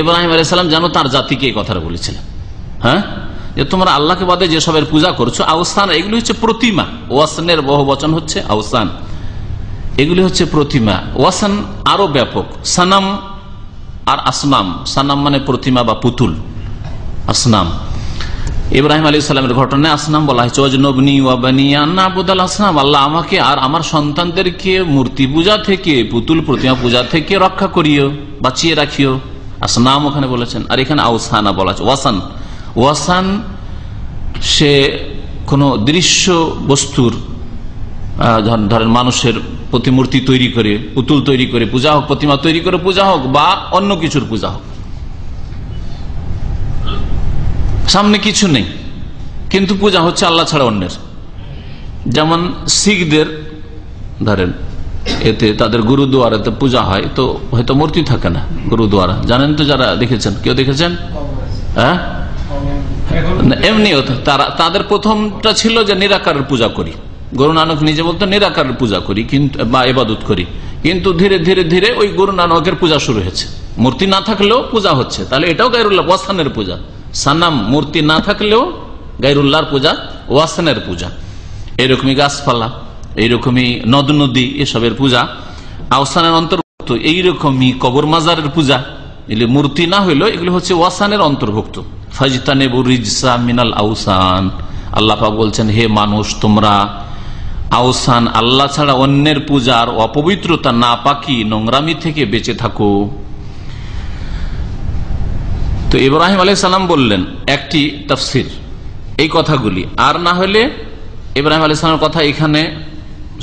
ইব্রাহিম আলাইহিস সালাম জানো তার জাতিকে এই কথাটা বলেছিলেন। হ্যাঁ, যে তোমরা আল্লাহকে বাদে যেসবের পূজা করছো, আওসান, এগুলি হচ্ছে প্রতিমা। ওয়াসানের বহু বচন হচ্ছে আওসান, এগুলি হচ্ছে প্রতিমা। ওয়াসান আরো ব্যাপক, সানাম আর আসনাম। সানাম মানে প্রতিমা বা পুতুল, আসনাম। ইব্রাহিম আলাইহিস সালামের ঘটনায় আসনাম বলা হয়েছে, ওয়াজনবনি ওয়া বানিয়া না'বুদাল আসনাম, আল্লাহ আমাকে আর আমার সন্তানদেরকে মূর্তি পূজা থেকে, পুতুল প্রতিমা পূজা থেকে রক্ষা করিও, বাঁচিয়ে রাখিও। আসনাম ওখানে বলেছেন, আর এখানে আওসানা বলা আছে। ওয়াসান, ওয়াসান সে কোনো দৃশ্য বস্তুর, ধরেন মানুষের প্রতিমূর্তি তৈরি করে, পুতুল তৈরি করে পূজা হোক, প্রতিমা তৈরি করে পূজা হোক, বা অন্য কিছুর পূজা হোক, সামনে কিছু নেই কিন্তু পূজা হচ্ছে আল্লাহ ছাড়া অন্যের। যেমন শিখদের ধরেন, এতে তাদের গুরুদুয়ারাতে পূজা হয়, তো হয়তো মূর্তি থাকে না গুরুদুয়ারা, জানেন তো যারা দেখেছেন, কেউ দেখেছেন? হ্যাঁ, এমনি তাদের প্রথমটা ছিল যে নিরাকারের পূজা করি। গুরু নানক নিজে বলতো নিরাকারের পূজা করি, কিন্তু বা ইবাদত করি, কিন্তু ধীরে ধীরে ধীরে ওই গুরু নানকের পূজা শুরু হয়েছে, মূর্তি না থাকলেও পূজা হচ্ছে। তাহলে এটাও গায়রুল্লাহ, ওয়াসানের পূজা। সানাম, মূর্তি না থাকলেও গায়রুল্লাহর পূজা, ওয়াসানের পূজা। এইরকমই গাছপালা, এইরকমই নদ নদী, এসবের পূজা আওসানের অন্তর্ভুক্ত। এইরকমই কবর মাজারের পূজা, এগুলি মূর্তি না হইলেও এগুলো হচ্ছে ওয়াসানের অন্তর্ভুক্ত। ফাজতানিবু রিজসা মিনাল আওসান, আল্লাহ পাক বলছেন, হে মানুষ, তোমরা আওসান, আল্লাহ ছাড়া অন্যের পূজার অপবিত্রতা, নাপাকি, নোংরামি থেকে বেঁচে থাকো। তো ইব্রাহিম আলাইহিস সালাম বললেন একটি তাফসীর এই কথাগুলি, আর না হলে ইব্রাহিম আলাইহিস সালামের কথা এখানে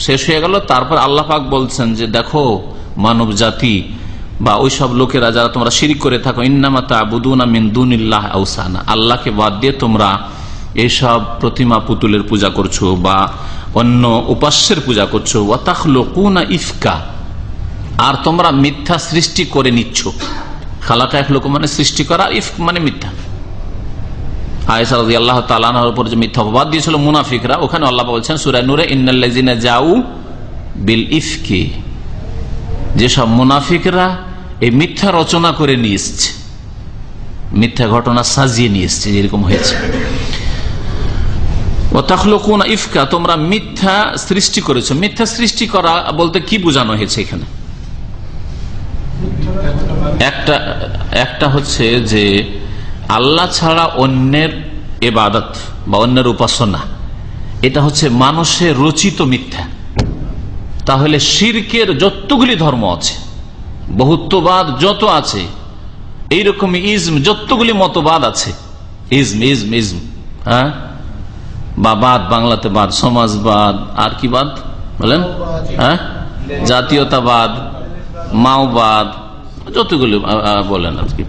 শেষ হয়ে গেল। তারপর আল্লাহ পাক বলছেন যে দেখো মানব জাতি বা ওই সব লোকেরা যারা তোমরা শিরক করে থাকো, ইন্নামা তা'বুদুনা মিন দুনিল্লাহি আওসানা, আল্লাহকে বাদ দিয়ে তোমরা এইসব প্রতিমা পুতুলের পূজা করছো বা অন্য উপাস্যের পূজা করছো, ওয়া তাখলুকুনা ইফকা, আর তোমরা মিথ্যা সৃষ্টি করে নিচ্ছ। খালাকা ইয়াখলুকু মানে সৃষ্টি করা, ইফক মানে মিথ্যা। আয়েশা রাদিয়াল্লাহু তাআলা আনহার উপর যে মিথ্যা অপবাদ দিয়েছিল মুনাফিকরা, ওখানে আল্লাহ বলছেন সূরা নূরে, ইন্নাল্লাযিনা জাউ বিল ইফকি, যেসব মুনাফিকরা এই মিথ্যা রচনা করে নিয়ে এসছে, মিথ্যা ঘটনা সাজিয়ে নিয়ে এসছে, যেরকম হয়েছে। ওয়া তাখলুকুনা ইফকা, তোমরা মিথ্যা সৃষ্টি করেছো। মিথ্যা সৃষ্টি করা বলতে কি বোঝানো হয়েছে এখানে? একটা হচ্ছে যে আল্লাহ ছাড়া অন্যের ইবাদত বা অন্যের উপাসনা, এটা হচ্ছে মানুষের রচিত মিথ্যা। তাহলে শিরকের যতগুলি ধর্ম আছে, বহুত্ববাদ যত আছে, এইরকম ইজম যতগুলি মতবাদ আছে, ইজম হ্যাঁ, বা বাদ, বাংলাতে বাদ, সমাজবাদ, আর কি বাদ বলেন, হ্যাঁ, জাতীয়তাবাদ, মাওবাদ, যতগুলি বলেন আর কি।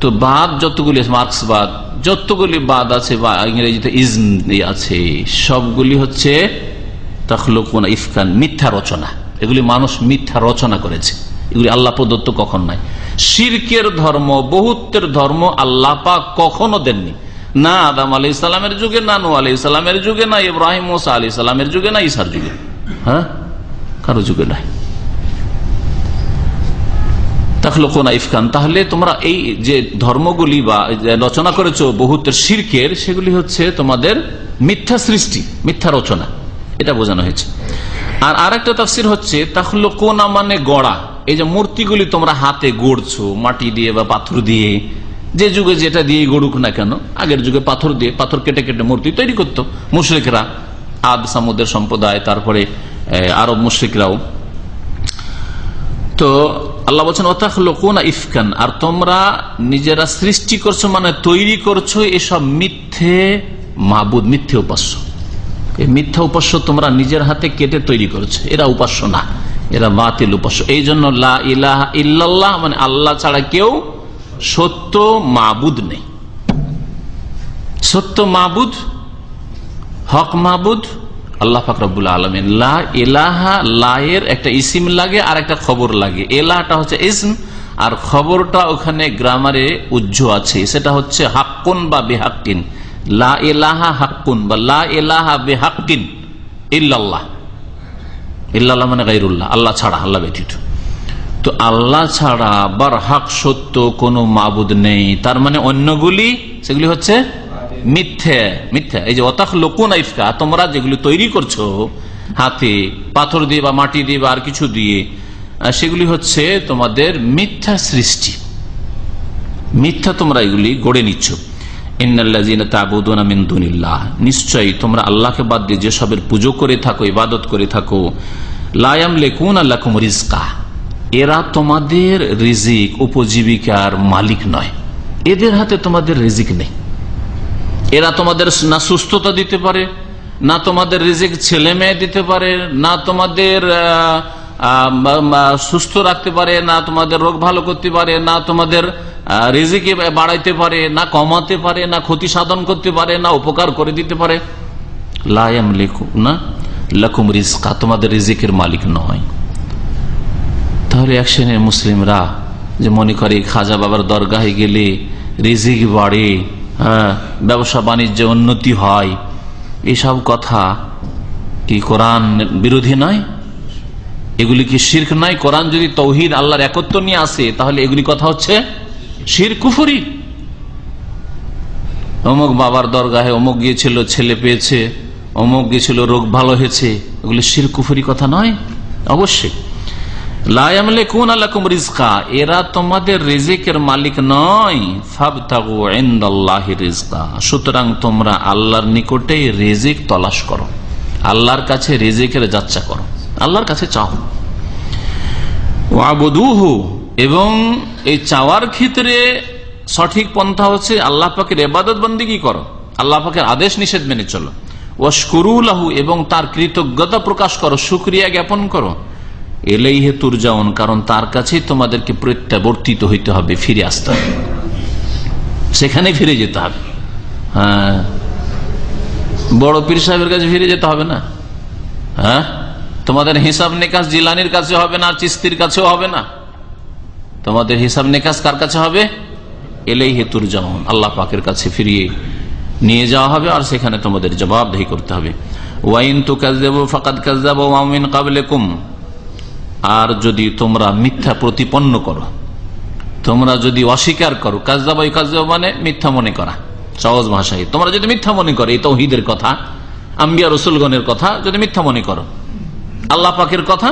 তো বাদ যতগুলি, মার্ক্সবাদ, যতগুলি বাদ আছে বা ইংরেজিতে ইজম আছে, সবগুলি হচ্ছে তাখলুকুনা ইফকান, মিথ্যা রচনা। এগুলি মানুষ মিথ্যা রচনা করেছে, এগুলি আল্লাহ প্রদত্ত কখন নাই। শিরকের ধর্ম, বহুত্বের ধর্ম আল্লাহ পাক কখনো দেননি, না আদম আলাইহিস সালামের যুগে, না নূহ আলাইহিস সালামের যুগে, না ইব্রাহিম মুসা আলাইহিস সালামের যুগে, না ঈসার যুগে, হ্যাঁ, কারো যুগে নাই। তাখলুকুনা ইফকান, তাহলে তোমরা এই যে ধর্মগুলি বা রচনা করেছো বহুত্বের শিরকের, সেগুলি হচ্ছে তোমাদের মিথ্যা সৃষ্টি, মিথ্যা রচনা, এটা বোঝানো হয়েছে। আর আরেকটা তাফসীর হচ্ছে তাখলুকুনা মানে গড়া। এই যে মূর্তিগুলি তোমরা হাতে গড়ছো, মাটি দিয়ে বা পাথর দিয়ে, যে যুগে যেটা দিয়ে গড়ুক না কেন, আগের যুগে পাথর দিয়ে, পাথর কেটে কেটে মূর্তি তৈরি করতো মুশরিকরা, আদ সামুদের সম্প্রদায়, তারপরে আরব মুশরিকরাও। তো আল্লাহ বলছেন ওয়াতাখলুকুনা ইফকান, আর তোমরা নিজেরা সৃষ্টি করছো মানে তৈরি করছো এসব মিথ্যে মাবুদ, মিথ্যে উপাস্য। এই মিথ্যা উপাস্য তোমরা নিজের হাতে কেটে তৈরি করছো, এরা উপাস্য না, এরা বাতিল উপাস্য। এই জন্য লা ইলাহা ইল্লাল্লাহ মানে আল্লাহ ছাড়া কেউ সত্য মাবুদ নেই। সত্য মাবুদ, হক মাবুদ আল্লাহ পাক রব্বুল আলামিন। লা ইলাহা, লা এর একটা ইসিম লাগে আর একটা খবর লাগে। এলাহটা হচ্ছে ইসম, আর খবরটা ওখানে গ্রামারে উজ্জ আছে, সেটা হচ্ছে হাক্কুন বা বিহাক্কিন। লা ইলাহা হাক্কুন বা লা ইলাহা বিহাক্কিন ইল্লাল্লাহ। ইল্লাল্লাহ মানে গায়রুল্লাহ, আল্লাহ ছাড়া, আল্লাহ ব্যতীত। তো আল্লাহ ছাড়া বার হক সত্য কোনো মাবুদ নেই, তার মানে অন্যগুলি সেগুলি হচ্ছে মিথ্যা। মিথ্যা এই যে ওয়াতাখলুকুনা ইফকা, তোমরা যেগুলি তৈরি করছো হাতে পাথর দিয়ে বা মাটি দিয়ে বা আর কিছু দিয়ে, সেগুলি হচ্ছে তোমাদের মিথ্যা সৃষ্টি, মিথ্যা তোমরা এগুলি গড়ে নিচ্ছ। ইন্নাল্লাযীনা তা'বুদুনা মিন দুনিল্লাহ, নিশ্চয়ই তোমরা আল্লাহকে বাদ দিয়ে যেসবের পুজো করে থাকো, ইবাদত করে থাকো, লা ইয়ামলিকুনা লাকুম রিজকা, এরা তোমাদের রিজিক, উপজীবিকার মালিক নয়। এদের হাতে তোমাদের রিজিক নেই। এরা তোমাদের না সুস্থতা দিতে পারে, না তোমাদের রিজিক ছেলে মেয়ে দিতে পারে, না তোমাদের সুস্থ রাখতে পারে, না তোমাদের রোগ ভালো করতে পারে, না তোমাদের রিজিকে বাড়াইতে পারে, না কমাতে পারে, না ক্ষতি সাধন করতে পারে, না উপকার করে দিতে পারে। লা ইয়ামলিকুনা লাকুম রিজকা, তোমাদের রিজিকের মালিক নয়। তাহলে এক শ্রেণীর মুসলিমরা যে মনে করে খাজা বাবার দরগাহে গেলে রিজিক বাড়ে, হ্যাঁ, ব্যবসা বাণিজ্যে উন্নতি হয়, এইসব কথা কি কোরআন বিরোধী নয়? এগুলি কি শিরক নয়? কোরআন যদি তৌহিদ আল্লাহর একত্ব নিয়ে আসে, তাহলে এগুলি কথা হচ্ছে শিরক, কুফরি। অমুক বাবার দরগাহে অমুক গিয়েছিল, ছেলে পেয়েছে, অমুক গিয়েছিল, রোগ ভালো হয়েছে, এগুলি শিরক, কুফরি কথা নয়? অবশ্যই। লা ইয়ামলিকুনা লাকুম রিজকা, এরা তোমাদের রিজিকের মালিক নয়। ফাবতাগু ইনদাল্লাহি রিজকা, সুতরাং তোমরা আল্লাহর নিকটে রিজিক তলাশ করো, আল্লাহর কাছে রিজিকের যাচ্ছা করো, আল্লাহর কাছে চাও। ওয়াবুদুহু, এবং এই চাওয়ার ক্ষেত্রে সঠিক পন্থা হচ্ছে আল্লাহ পাকের ইবাদত বন্দেগী করো, আল্লাহ পাকের আদেশ নিষেধ মেনে চলো, ওয়াশকুরু লাহু এবং তার কৃতজ্ঞতা প্রকাশ করো, শুকরিয়া জ্ঞাপন করো, ইলাইহি তুরজাউন কারণ তার কাছেই তোমাদেরকে প্রত্যাবর্তিত হইতে হবে, ফিরে আসতে হবে, সেখানে ফিরে যেতে হবে। হ্যাঁ, বড় পীর সাহেবের কাছে ফিরে যেতে হবে না। হ্যাঁ, তোমাদের হিসাব নিকাশ জিলানির কাছে হবে না, চিস্তির কাছেও হবে না, তোমাদের হিসাব নিকাশ কার কাছে হবে? ইলাইহি তুরজাউন, আল্লাহ পাকের কাছে ফিরিয়ে নিয়ে যাওয়া হবে, আর সেখানে তোমাদের জবাবদিহি করতে হবে। ওয়াইন তুকাযযিবু ফাকাদ কাযযাবা ওয়া মিন ক্বাবলিকুম, আর যদি তোমরা মিথ্যা প্রতিপন্ন করো, তোমরা যদি অস্বীকার করো, কাযযাবা মানে মিথ্যা মনে করা, সহজ ভাষায় তোমরা যদি মিথ্যা মনে করো এই তাওহীদের কথা, আম্বিয়া রাসূলগণের কথা যদি মিথ্যা মনে করো, আল্লাহ পাকের কথা,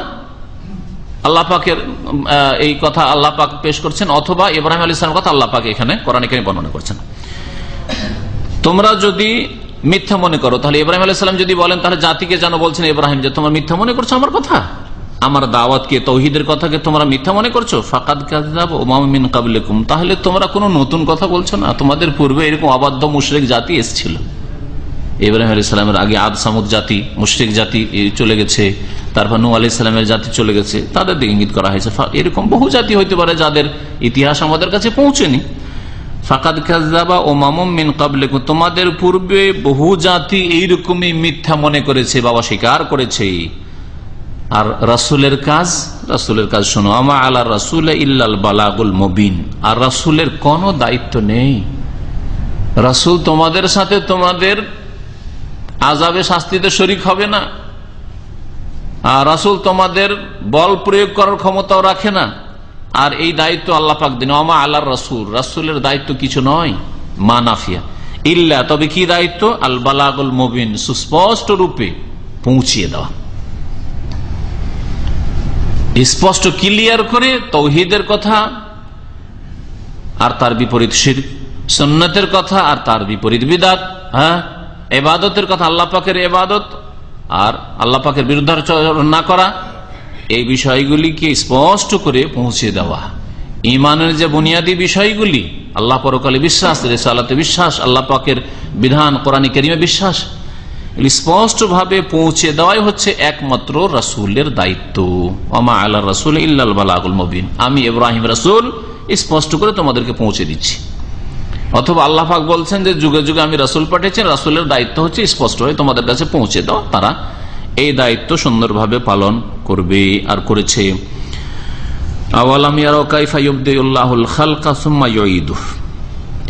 আল্লাহ পাকের এই কথা আল্লাহ পাক পেশ করছেন, অথবা ইব্রাহিম আলাইহিস সালামের কথা আল্লাহ পাক এখানে কোরআনে কারীমে বর্ণনা করছেন। তোমরা যদি মিথ্যা মনে করো, তাহলে ইব্রাহিম আলাইহিস সালাম যদি বলেন, তাহলে জাতিকে জানো বলছেন ইব্রাহিম যে তোমরা মিথ্যা মনে করছো আমার কথা, আমার দাওয়াতকে, তাওহীদের কথাকে তোমরা মিথ্যা মনে করছো। ফাকাদ কাযযাবা উমাম মিন ক্বাবলিকুম, তাহলে তোমরা কোনো নতুন কথা বলছো না, তোমাদের পূর্বে এরকম অবাধ্য মুশরিক জাতি এসেছিল। ইব্রাহিম আলাইহিস সালামের আগে আদ সামুদ জাতি, মুশরিক জাতি চলে গেছে, তারপর নূহ আলাইহিস সালামের জাতি চলে গেছে, তাদের দিকে ইঙ্গিত করা হয়েছে। এরকম বহু জাতি হইতে পারে যাদের ইতিহাস আমাদের কাছে পৌঁছেনি। ফাকাদ কাযযাবা উমামুম মিন ক্বাবলিকুম, তোমাদের পূর্বে বহু জাতি এইরকমই মিথ্যা মনে করেছে, বাবা স্বীকার করেছে। আর রাসূলের কাজ শোনো, আমা আলা রাসূল ইল্লাল বালাগুল মুবিন, আর রাসূলের কোনো দায়িত্ব নেই। রাসূল তোমাদের সাথে তোমাদের আযাবে শাস্তিতে শরীক হবে না, আর রাসূল তোমাদের বল প্রয়োগ করার ক্ষমতাও রাখে না, আর এই দায়িত্ব আল্লাহ পাক দেন। আমা আলা রাসূল, রাসূলের দায়িত্ব কিছু নয়, মা নাফিয়া, ইল্লা তবে কি দায়িত্ব? আল বালাগুল মুবিন, সুস্পষ্ট রূপে পৌঁছিয়ে দেওয়া, স্পষ্ট ক্লিয়ার করে তাওহীদের কথা আর তার বিপরীত শিরক, সুন্নতের কথা আর তার বিপরীত বিদআত, হ্যাঁ, ইবাদতের কথা, আল্লাহ পাকের ইবাদত আর আল্লাহ পাকের বিরুদ্ধাচরণ না করা, এই বিষয়গুলিকে স্পষ্ট করে পৌঁছে দেওয়া। ঈমানের যে বুনিয়াদী বিষয়গুলি, আল্লাহ পরকালে বিশ্বাস, রিসালাতে বিশ্বাস, আল্লাহ পাকের বিধান কোরআন কারীমে বিশ্বাস, স্পষ্ট ভাবে পৌঁছে দেওয়াই হচ্ছে একমাত্র রাসূলের দায়িত্ব। ওমা আলা রাসূল ইল্লাল বালাগুল মুবিন, আমি ইব্রাহিম রাসূল স্পষ্ট করে তোমাদেরকে পৌঁছে দিচ্ছি। অথবা আল্লাহ পাক বলছেন যে যুগে যুগে আমি রাসূল পাঠিয়েছি, রাসূলের দায়িত্ব হচ্ছে স্পষ্ট হয়ে তোমাদের কাছে পৌঁছে দাও, তারা এই দায়িত্ব সুন্দরভাবে পালন করবে আর করেছে। আওয়ালাম ইয়ারাউ কাইফা ইউবদিউল্লাহুল খালকা সুম্মা ইউঈদুহু,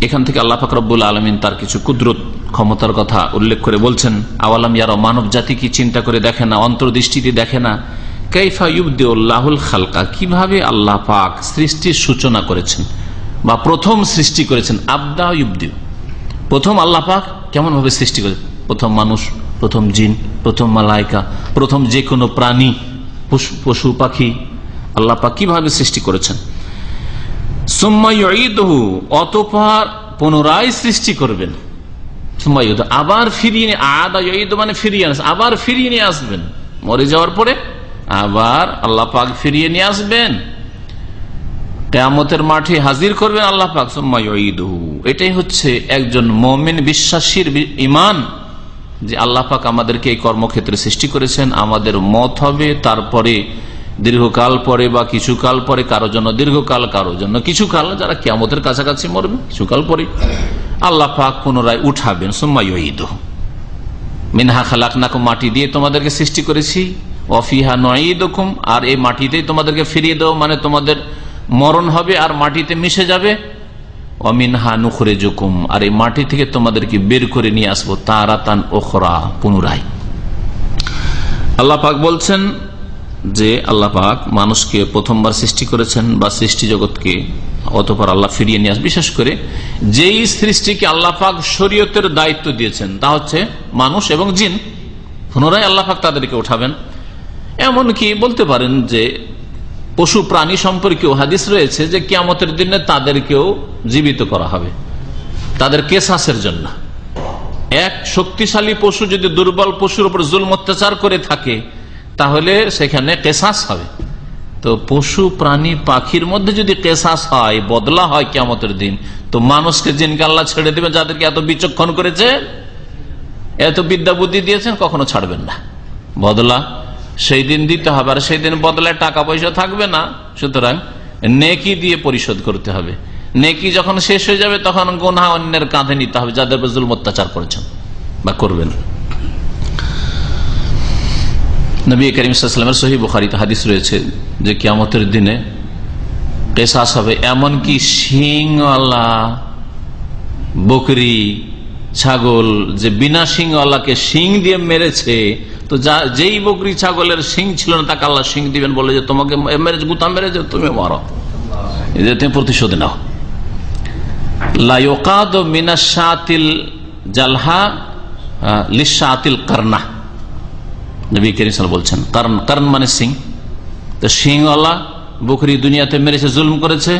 এখান থেকে আল্লাহ পাক রব্বুল আলামিন তার কিছু কুদরত, ক্ষমতার কথা উল্লেখ করে বলছেন। আওয়ালাম ইয়ারাউ, মানব জাতি কি চিন্তা করে দেখে না, অন্তর্দৃষ্টিতে দেখে না, কাইফা ইউবদিউল্লাহুল খালকা, কিভাবে আল্লাহ পাক সৃষ্টির সূচনা করেছেন বা প্রথম সৃষ্টি করেছেন। আবদা ইউবদিউ, প্রথম আল্লাহ পাক কেমন ভাবে সৃষ্টি করেছেন, প্রথম মানুষ, প্রথম জিন, প্রথম মালায়েকা, প্রথম যে কোনো প্রাণী, পশু পাখি, আল্লাহ পাক কিভাবে সৃষ্টি করেছেন। সুম্মা ইউঈদুহু, অতঃপর পুনরায় সৃষ্টি করবেন। সুম্মা ইউঈদুহু, আবার ফিরিয়ে, আদা ইউঈদু মানে ফিরিয়ে আনবেন, আবার ফিরিয়ে নিয়ে আসবেন, মরে যাওয়ার পরে আবার আল্লাহ পাক ফিরিয়ে নিয়ে আসবেন, কিয়ামতের মাঠে হাজির করবেন আল্লাহ পাক। সুম্মা ইউঈদুহু, এটাই হচ্ছে একজন মুমিন বিশ্বাসীর ঈমান, যে আল্লাহ পাক আমাদেরকে এই কর্মক্ষেত্রে সৃষ্টি করেছেন, আমাদের মত হবে, তারপরে দীর্ঘকাল পরে বা কিছুকাল পরে, কারো জন্য দীর্ঘকাল, কারো জন্য কিছুকাল, যারা কিয়ামতের কাছাকাছি মরবে কিছুকাল পরে আল্লাহ পাক পুনরায় উঠাবেন। সুম্মা ইউঈদুহু, মিনহা খালাকনাকুম, মাটি দিয়ে তোমাদেরকে সৃষ্টি করেছি, ওয়া ফিহা নুঈদুকুম, আর এই মাটিতেই তোমাদেরকে ফিরিয়ে দেব, মানে তোমাদের মরণ হবে আর মাটিতে মিশে যাবে। ওয়া মিনহা নুখরিজুকুম, আর এই মাটি থেকে তোমাদেরকে বের করে নিয়ে আসবো, তারাতান উখরা, পুনরায়। আল্লাহ পাক বলছেন যে আল্লাহ পাক মানুষকে প্রথমবার সৃষ্টি করেছেন বা সৃষ্টি জগৎকে, অতঃপর আল্লাহ ফিরিয়ে নিয়ে আসে। বিশেষ করে যেই সৃষ্টিকে আল্লাহ পাক শরীয়তের দায়িত্ব দিয়েছেন তা হচ্ছে মানুষ এবং জিন, পুনরায় আল্লাহ পাক তাদেরকে উঠাবেন। এমনকি বলতে পারেন যে পশু প্রাণী সম্পর্কেও হাদিস রয়েছে যে কিয়ামতের দিনে তাদেরকেও জীবিত করা হবে, তাদের কেসাসের জন্য। এক শক্তিশালী পশু যদি দুর্বল পশুর উপর জুলম অত্যাচার করে থাকে, তাহলে সেখানে কেসাস হবে, তো পশু প্রাণী পাখির মধ্যে যদি কেসাস হয়, বদলা হয় কিয়ামতের দিন, তো মানুষকে জিনকে আল্লাহ ছেড়ে দেবেন যাদেরকে এত বিচক্ষণ করেছে, এত বিদ্যা বুদ্ধি দিয়েছেন, কখনো ছাড়বেন না। বদলা সেই দিন দিতে হবে, আর সেই দিন বদলায় টাকা পয়সা থাকবে না, সুতরাং নেকি দিয়ে পরিশোধ করতে হবে। নেকি যখন শেষ হয়ে যাবে তখন গুনাহ অন্যের কাঁধে নিতে হবে যাদের উপর জুলম অত্যাচার করেছেন বা করবেন। নবী করিম সাল্লাল্লাহু আলাইহি ওয়াসাল্লামের সহিহ বুখারীতে হাদিস রয়েছে যে কিয়ামতের দিনে কিসাস হবে, এমনকি শিংওয়ালা বকরি ছাগল যে বিনা শিংওয়ালাকে শিং দিয়ে মেরেছে, তো যেই বকরি ছাগলের শিং ছিল না তাকে আল্লাহ শিং দিবেন, বলে যে তোমাকে মেরেছে, গুতা মেরেছে, তুমি মারো, এদের তুমি প্রতিশোধ নাও। লা ইউকাদু মিনাশ শাতিল জালহা লিশাতিল কারনা, নবী করিম সাল্লাল্লাহু আলাইহি ওয়াসাল্লাম বলছেন কারন মানে সিং। তো শিংওয়ালা বকরি দুনিয়াতে মেরেছে, জুলম করেছে,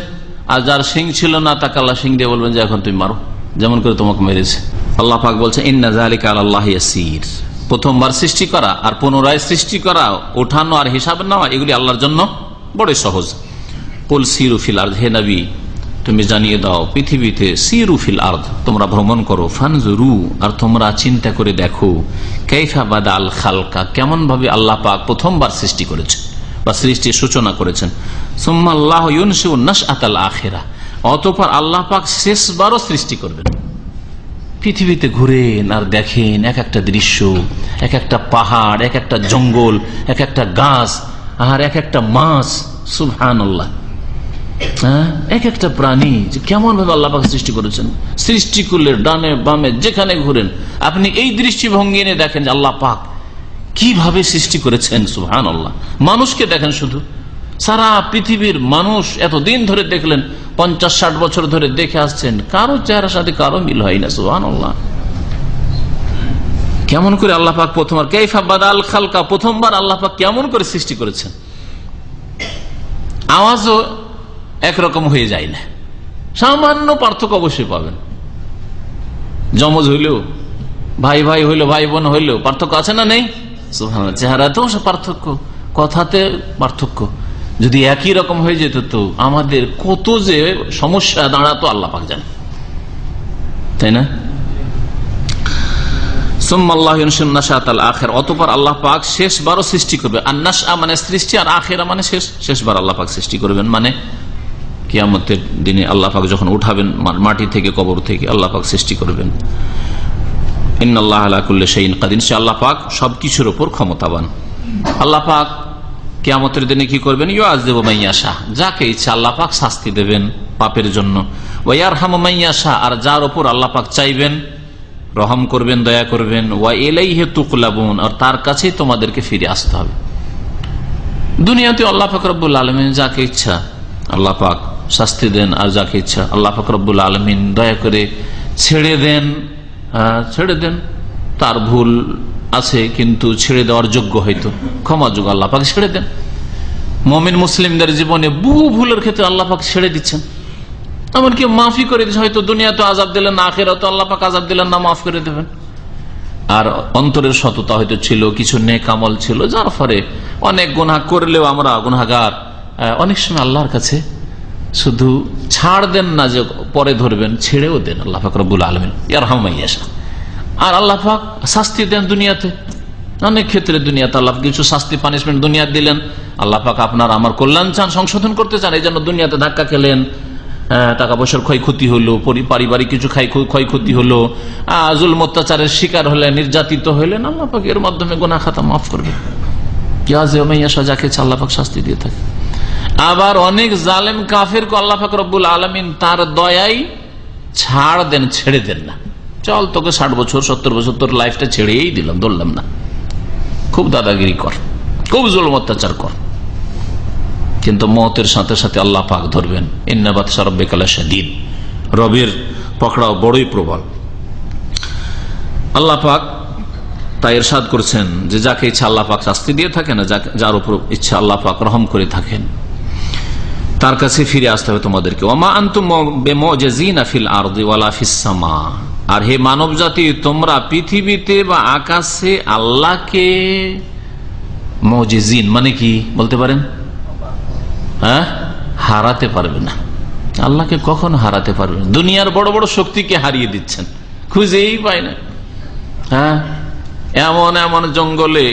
আর যার শিং ছিল না তাকে আল্লাহ শিং দিয়ে বলবেন যে এখন তুমি মারো, যেমন করে তোমাকে মেরেছে। আল্লাহ পাক বলছেন ইন্না যালিকা আলাল্লাহি ইয়াসির, প্রথমবার সৃষ্টি করা আর পুনরায় সৃষ্টি করা, ওঠানো আর হিসাব নেওয়া, এগুলি আল্লাহর জন্য বড় সহজ। কুল সিরু ফিল আরদ, হে নবী তুমি জানিয়ে দাও পৃথিবীতে, সিরু ফিল আরদ, তোমরা ভ্রমণ করো, ফানজুরু, আর তোমরা চিন্তা করে দেখো, কাইফা বাদাল খালকা, কেমন ভাবে আল্লাহ পাক প্রথমবার সৃষ্টি করেছেন বা সৃষ্টির সূচনা করেছেন। সুম্মা আল্লাহু ইউনশিউ নাশআতাল আখিরা, অতঃপর আল্লাহ পাক শেষবারও সৃষ্টি করবেন। পৃথিবীতে ঘুরেন আর দেখেন এক একটা দৃশ্য, এক একটা পাহাড়, এক একটা জঙ্গল, এক একটা গাছ, আর এক একটা মাছ, সুবহানাল্লাহ, এক একটা প্রাণী, কেমন ভাবে আল্লাহ পাক সৃষ্টি করেছেন। সৃষ্টিকুলের ডানে বামে যেখানে ঘুরেন আপনি এই দৃষ্টিভঙ্গি নিয়ে দেখেন যে আল্লাহ পাক কিভাবে সৃষ্টি করেছেন, সুবহানাল্লাহ। মানুষকে দেখেন, শুধু সারা পৃথিবীর মানুষ এতদিন ধরে দেখলেন, 50-60 বছর ধরে দেখে আসছেন, কারো চেহারার সাথে কারো মিল হয় না, সুবহানাল্লাহ। কেমন করে আল্লাহ পাক প্রথমবার, কাইফা বাদাল খালকা, প্রথমবার আল্লাহ পাক কেমন করে সৃষ্টি করেছেন। আওয়াজও একরকম হয়ে যায় না, সামান্য পার্থক্য অবশ্যই পাবেন। যমজ হইলেও, ভাই ভাই হইলো, ভাই বোন হইলেও পার্থক্য আছে না নেই? সুবহানাল্লাহ। চেহারাতেও পার্থক্য, কথাতে পার্থক্য। যদি একই রকম হয়ে যেত তো আমাদের কত যে সমস্যা দাঁড়াতো আল্লাহ পাক জানে, তাই না? অতঃপর আল্লাহ পাক শেষবারও সৃষ্টি করবে। আন-নাশআ মানে সৃষ্টি, আর আখিরা মানে শেষবার আল্লাহ পাক সৃষ্টি করবেন, মানে কিয়ামতের দিনে আল্লাহ পাক যখন উঠাবেন মাটি থেকে, কবর থেকে, আল্লাহ পাক সৃষ্টি করবেন। ইন্নাল্লাহা আলা কুল্লি শাইইন কাদির, সে আল্লাহ পাক সবকিছুর উপর ক্ষমতাবান। আল্লাহ পাক কিয়ামতের দিনে কি করবেন? ইউআযিবু মান ইয়াশা, যাকে ইচ্ছা আল্লাহ পাক শাস্তি দেবেন পাপের জন্য। ওয়া ইয়ারহামু মান ইয়াশা, আর যার উপর আল্লাহ পাক চাইবেন রহম করবেন, দয়া করবেন। ওয়া ইলাইহি তুকলাবুন, আর তার কাছেই তোমাদেরকে ফিরে আসতে হবে। দুনিয়াতে আল্লাহ পাক রব্বুল আলামিন যাকে ইচ্ছা আল্লাহ পাক শাস্তি দেন, আর যাকে ইচ্ছা আল্লাহ পাক রব্বুল আলামিন দয়া করে ছেড়ে দেন। তার ভুল আছে কিন্তু ছেড়ে দেওয়ার যোগ্য, হয়তো ক্ষমাযোগ্য, আল্লাহ পাক ছেড়ে দেন। মুমিন মুসলিমদের জীবনে বহু ভুলের ক্ষেত্রে আল্লাহ পাক ছেড়ে দিচ্ছেন, এমনকি মাফি করে দিচ্ছেন। হয়তো দুনিয়াতে আযাব দিলেন না, আখিরাতে আল্লাহ পাক আযাব দিলেন না, মাফ করে দেবেন। আর অন্তরের সততা হয়তো ছিল, কিছু নেক আমল ছিল, যার ফলে অনেক গুনাহ করলেও আমরা গুনাহগার, অনেক সময় আল্লাহর কাছে শুধু ছাড় দেন না যে পরে ধরবেন, ছেড়েও দেন আল্লাহ পাক রব্বুল আলামিন। ইয়ারহামু মান ইয়াশা। আর আল্লাহ পাক শাস্তি দেন দুনিয়াতে, অনেক ক্ষেত্রে দুনিয়াতে আল্লাহ কিছু শাস্তি পানিশমেন্ট দুনিয়া দিলেন। আল্লাহ পাক আপনার আমার কল্যাণ চান, সংশোধন করতে চান, এই জন্য দুনিয়াতে ধাক্কা খেলেন, টাকা পয়সার ক্ষয়ক্ষতি হলো, পারিবারিক কিছু ক্ষয়ক্ষতি হলো, জুলম অত্যাচারের শিকার হলেন, নির্যাতিত হইলেন, আল্লাহ পাক এর মাধ্যমে গুনাহ খাতা মাফ করবে। যাকে আল্লাহ পাক শাস্তি দিয়ে থাকে। আবার অনেক জালেম কাফেরকে আল্লাহ পাক রব্বুল আলামিন তার দয়ায় ছাড় দেন, ছেড়ে দেন না। চল তোকে 60 বছর 70 বছর তোর লাইফটা ছেড়েই দিলাম, ধরলাম না, খুব দাদাগিরি কর, খুব জুলম অত্যাচার কর, কিন্তু মওতের সাথে সাথে আল্লাহ পাক ধরবেন। ইন্না বাতশা রাব্বিকা লাশাদীদ, রবের পকড়াও বড়ই প্রবল। আল্লাহ পাক তাই ইরশাদ করছেন যে যাকে ইচ্ছা আল্লাহ পাক শাস্তি দিয়ে থাকেন, যার উপর ইচ্ছা আল্লাহ পাক রহম করে থাকেন, তার কাছে ফিরে আসতে হবে তোমাদেরকে। ওমা আনতুম বিমুজিজিনা ফিল আরদি ওয়ালা ফিস সামা, আর হে মানব জাতি তোমরা পৃথিবীতে বা আকাশে আল্লাহকে মুজিজিন মানে কি বলতে পারেন? হ্যাঁ, হারাতে পারবে না। আল্লাহকে কখনো হারাতে পারবে না। দুনিয়ার বড় বড় শক্তিকে হারিয়ে দিচ্ছেন, খুঁজেই পায় না। হ্যাঁ, এমন এমন জঙ্গলে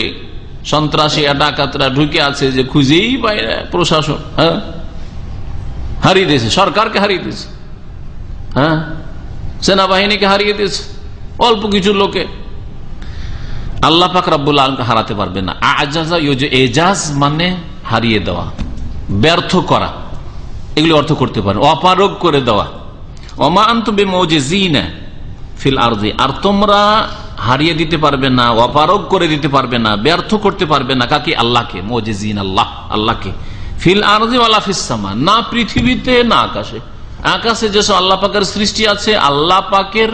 সন্ত্রাসী ডাকাতরা ঢুকে আছে যে খুঁজেই পায় না প্রশাসন। হ্যাঁ, হারিয়ে দিয়েছে, সরকারকে হারিয়ে দিয়েছে, হ্যাঁ, সেনাবাহিনীকে হারিয়ে দিয়েছে, অল্প কিছু লোকে। আল্লাহ পাক রব্বুল আলামিনকে হারাতে পারবে না। আজাজা এজাজ মানে হারিয়ে দেওয়া, ব্যর্থ করা, এগুলি অর্থ করতে পারে, অপারগ করে দেওয়া। ওমা আনতুম বিমুজিজিনা ফিল আরদি, আর তোমরা হারিয়ে দিতে পারবে না, অপারগ করে দিতে পারবে না, ব্যর্থ করতে পারবে না কাকে? আল্লাহকে। মুজিজিন আল্লাহ, আল্লাহকে। ফিল আরদি ওয়ালা ফিস সামা, না পৃথিবীতে না আকাশে। আকাশে যেসব আল্লাহ পাকের সৃষ্টি আছে, আল্লাহ পাকের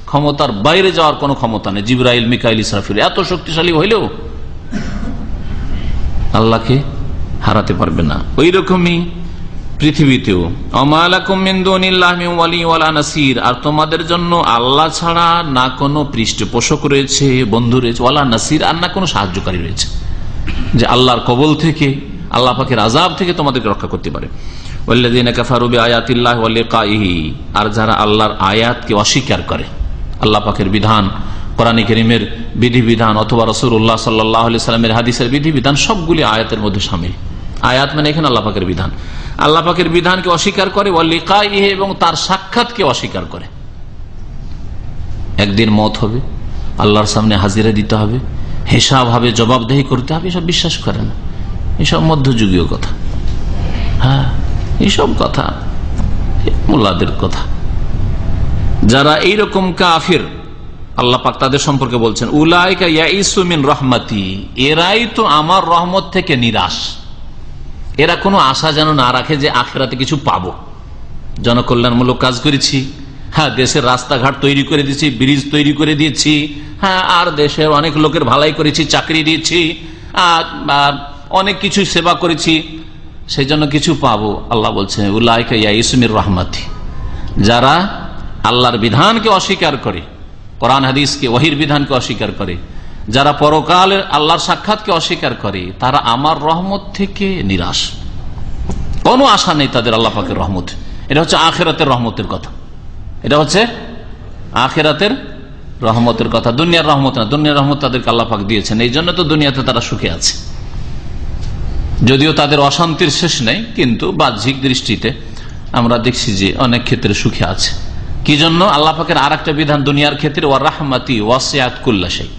ক্ষমতার বাইরে যাওয়ার কোন ক্ষমতা নেই। জিবরাইল, মিকাইল, ইসরাফিল এত শক্তিশালী হইলেও আল্লাহকে হারাতে পারবে না। ওই রকমই পৃথিবীতেও। ওমা লাকুম মিন দুনিল্লাহি মিন ওয়ালি ওয়ালা নাসির, আর তোমাদের জন্য আল্লাহ ছাড়া না কোনো পৃষ্ঠপোষক রয়েছে, বন্ধু রয়েছে, ওয়ালা নাসির, আর না কোনো সাহায্যকারী রয়েছে যে আল্লাহর কবল থেকে, আল্লাহ পাকের আযাব থেকে তোমাদেরকে রক্ষা করতে পারে। ওয়াল্লাযীনা কাফারু বিআয়াতিল্লাহি ওয়া লিকাইহি, আর যারা আল্লাহর আয়াতকে অস্বীকার করে, আল্লাহ পাকের বিধান, কোরআনে কারীমের বিধিবিধান অথবা রাসূলুল্লাহ সাল্লাল্লাহু আলাইহি সাল্লামের হাদিসের বিধিবিধান সবগুলি আয়াতের মধ্যে শামিল। আয়াত মানে এখানে আল্লাহ পাকের বিধান। আল্লাহ পাকের বিধানকে অস্বীকার করে, ওয়া লিকাইহি, এবং তার সাক্ষাৎকে অস্বীকার করে। একদিন মওত হবে, আল্লাহর সামনে হাজিরা দিতে হবে, হিসাব হবে, জবাবদেহি করতে হবে, এসব বিশ্বাস করে না। এসব মধ্যযুগীয় কথা। হ্যাঁ, এইসব কথা মুল্লাদের কথা। যারা এইরকম কাফির, আল্লাহ পাক তাদের সম্পর্কে বলছেন, উলাইকা ইয়াইসু মিন রাহমাতি, এরাই তো আমার রহমত থেকে নিরাশ। এরা কোনো আশা যেন না রাখে যে আখিরাতে কিছু পাবো। জনকল্যাণমূলক কাজ করেছি, হ্যাঁ, দেশের রাস্তাঘাট তৈরি করে দিয়েছি, ব্রিজ তৈরি করে দিয়েছি, হ্যাঁ, আর দেশের অনেক লোকের ভালাই করেছি, চাকরি দিয়েছি, অনেক কিছু সেবা করেছি, সেই জন্য কিছু পাবো। আল্লাহ বলছেন উলাইকা ইয়াইসু মিন রাহমাতি, যারা আল্লাহর বিধানকে অস্বীকার করে, কোরআন হাদিসকে, ওহীর বিধানকে অস্বীকার করে, যারা পরকালের আল্লাহর সাক্ষাৎকে অস্বীকার করে, তারা আমার রহমত থেকে নিরাশ। কোনো আশা নেই তাদের আল্লাহ পাকের রহমত। এটা হচ্ছে আখিরাতের রহমতের কথা। এটা হচ্ছে আখিরাতের রহমতের কথা, দুনিয়ার রহমত না। দুনিয়ার রহমত তাদেরকে আল্লাহ পাক দিয়েছেন, এই জন্য তো দুনিয়াতে তারা সুখে আছে। যদিও তাদের অশান্তির শেষ নেই, কিন্তু বাহ্যিক দৃষ্টিতে আমরা দেখছি যে অনেক ক্ষেত্রে সুখে আছে। কি জন্য? আল্লাহ পাকের আর একটা বিধান দুনিয়ার ক্ষেত্রে, ওয়া রাহমাতি ওয়াসিআত কুল্লা শাই,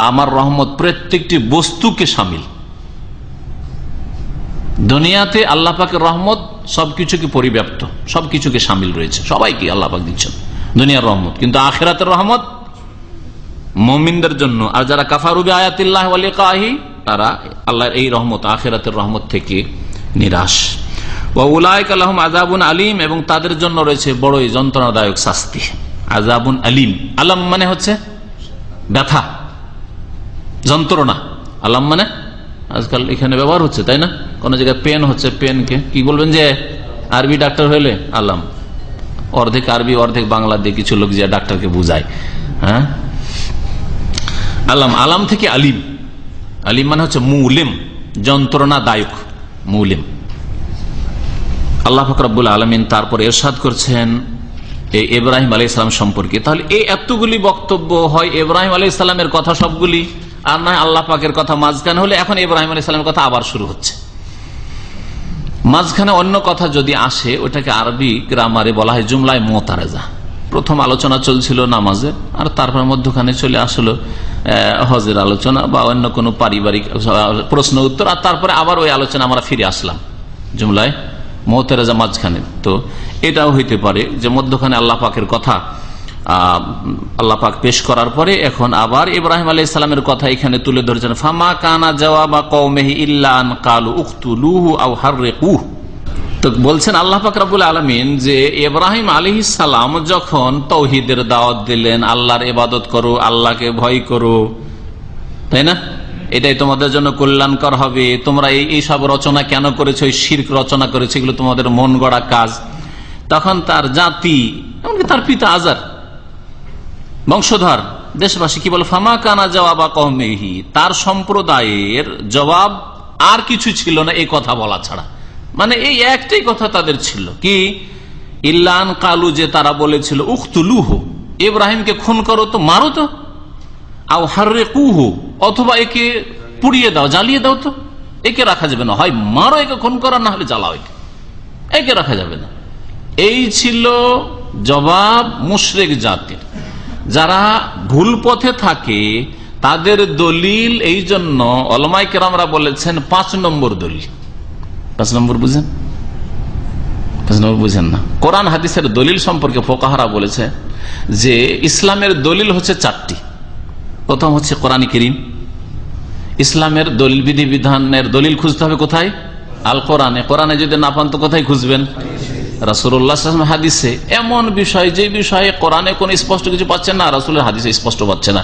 আমার রহমত প্রত্যেকটি বস্তুকে শামিল। দুনিয়াতে আল্লাহ পাকের রহমত সবকিছুকে পরিব্যাপ্ত, সবকিছুকে শামিল রয়েছে, সবাইকে আল্লাহ পাক দিচ্ছেন দুনিয়ার রহমত। কিন্তু আখিরাতের রহমত মুমিনদের জন্য। আর যারা কাফারু বিআয়াতিল্লাহি ওয়া লিকাইহি, তারা আল্লাহর এই রহমত, আখিরাতের রহমত থেকে নিরাশ। ওয়া উলাইকা লাহুম আযাবুন আলীম, এবং তাদের জন্য রয়েছে বড়ই যন্ত্রণাদায়ক শাস্তি। আযাবুন আলীম, আলাম মানে হচ্ছে ব্যথা, যন্ত্রণা। আলাম মানে আজকাল এখানে ব্যবহার হচ্ছে, তাই না? কোন জায়গায় পেন হচ্ছে, পেনকে কি বলবেন? যে আরবি ডাক্তার হইলে আলাম, অর্ধেক আরবি অর্ধেক বাংলা দিয়ে কিছু লোক যে ডাক্তারকে বুঝায়। হ্যাঁ, আলাম, আলাম থেকে আলিম। আলিম মানে হচ্ছে মুলিম, যন্ত্রণাদায়ক, মুলিম। আল্লাহ পাক রব্বুল আলামিন তারপর ইরশাদ করছেন ইব্রাহিম আলাইহিস সালাম সম্পর্কে। তাহলে এই এতগুলি বক্তব্য হয় ইব্রাহিম আলাইহিস সালামের কথা সবগুলি, আর নয় আল্লাহ পাকের কথা মাঝখানে হলে। এখন ইব্রাহিম আলাইহিস সালামের কথা আবার শুরু হচ্ছে। মাঝখানে অন্য কথা যদি আসে, ওটাকে আরবি গ্রামারে বলা হয় জুমলায় মুতারাজা। প্রথম আলোচনা চলছিল নামাজের, আর তারপর মধ্যখানে চলে আসলো হজের আলোচনা বা অন্য কোনো পারিবারিক প্রশ্ন উত্তর, আর তারপরে আবার ওই আলোচনা আমরা ফিরে আসলাম জুমলায় মুতারাজা মাঝখানে। তো এটাও হইতে পারে যে মধ্যখানে আল্লাহ পাকের কথা আল্লাহ পাক পেশ করার পরে এখন আবার ইব্রাহিম আলাইহিস সালামের কথা এখানে তুলে ধরেছেন। ফামা কানা জাওয়াবা কওমিহি ইল্লা আন ক্বালু উকতুলুহু আও হাররিকুহু। তো বলছেন আল্লাহ পাক রব্বুল আলামিন যে ইব্রাহিম আলাইহিস সালাম যখন তাওহীদের দাওয়াত দিলেন, আল্লাহর ইবাদত করো, আল্লাহকে ভয় করো, তাই না, এটাই তোমাদের জন্য কল্যাণকর হবে, তোমরা এই সব রচনা কেন করেছো, এই শিরক রচনা করেছো, এগুলো তোমাদের মন গড়া কাজ। তখন তার জাতি, এমনকি তার পিতা আজার, বংশধর, দেশবাসী কি বলে? ফামা কানা জাওয়াবা কওমিহি, তার সম্প্রদায়ের জবাব আর কিছু ছিল না এই কথা বলা ছাড়া। মানে এই একটাই কথা তাদের ছিল কি, ইল্লান কালু, যে তারা বলেছিল উখতুলুহু, ইব্রাহিমকে খুন করো তো, মারো তো, আও হাররিকুহু, অথবা একে পুড়িয়ে দাও, জ্বালিয়ে দাও তো, একে রাখা যাবে না, হয় মারো একে খুন করো, না হলে জ্বালাও একে রাখা যাবে না। এই ছিল জবাব মুশরিক জাতির। যারা ভুল পথে থাকে তাদের দলিল, এই জন্য উলামায়ে কেরামরা বলেছেন 5 নম্বর দলিল। 5 নম্বর বুঝেন? 5 নম্বর বুঝেন না? কোরআন হাদিসের দলিল সম্পর্কে ফুকাহারা বলেছে যে ইসলামের দলিল হচ্ছে 4টি। প্রথম হচ্ছে কোরআন কারীম। ইসলামের দলিল, বিধি বিধানের দলিল খুঁজতে হবে কোথায়? আল কোরআনে। কোরআনে যদি না পান তো কোথায় খুঁজবেন? রাসূলুল্লাহ সাল্লাল্লাহু আলাইহি ওয়াসাল্লাম হাদিসে। এমন বিষয় যে বিষয়ে কোরআনে কোনো স্পষ্ট কিছু পাচ্ছেন না, রাসূলের হাদিসে স্পষ্ট পাচ্ছে না,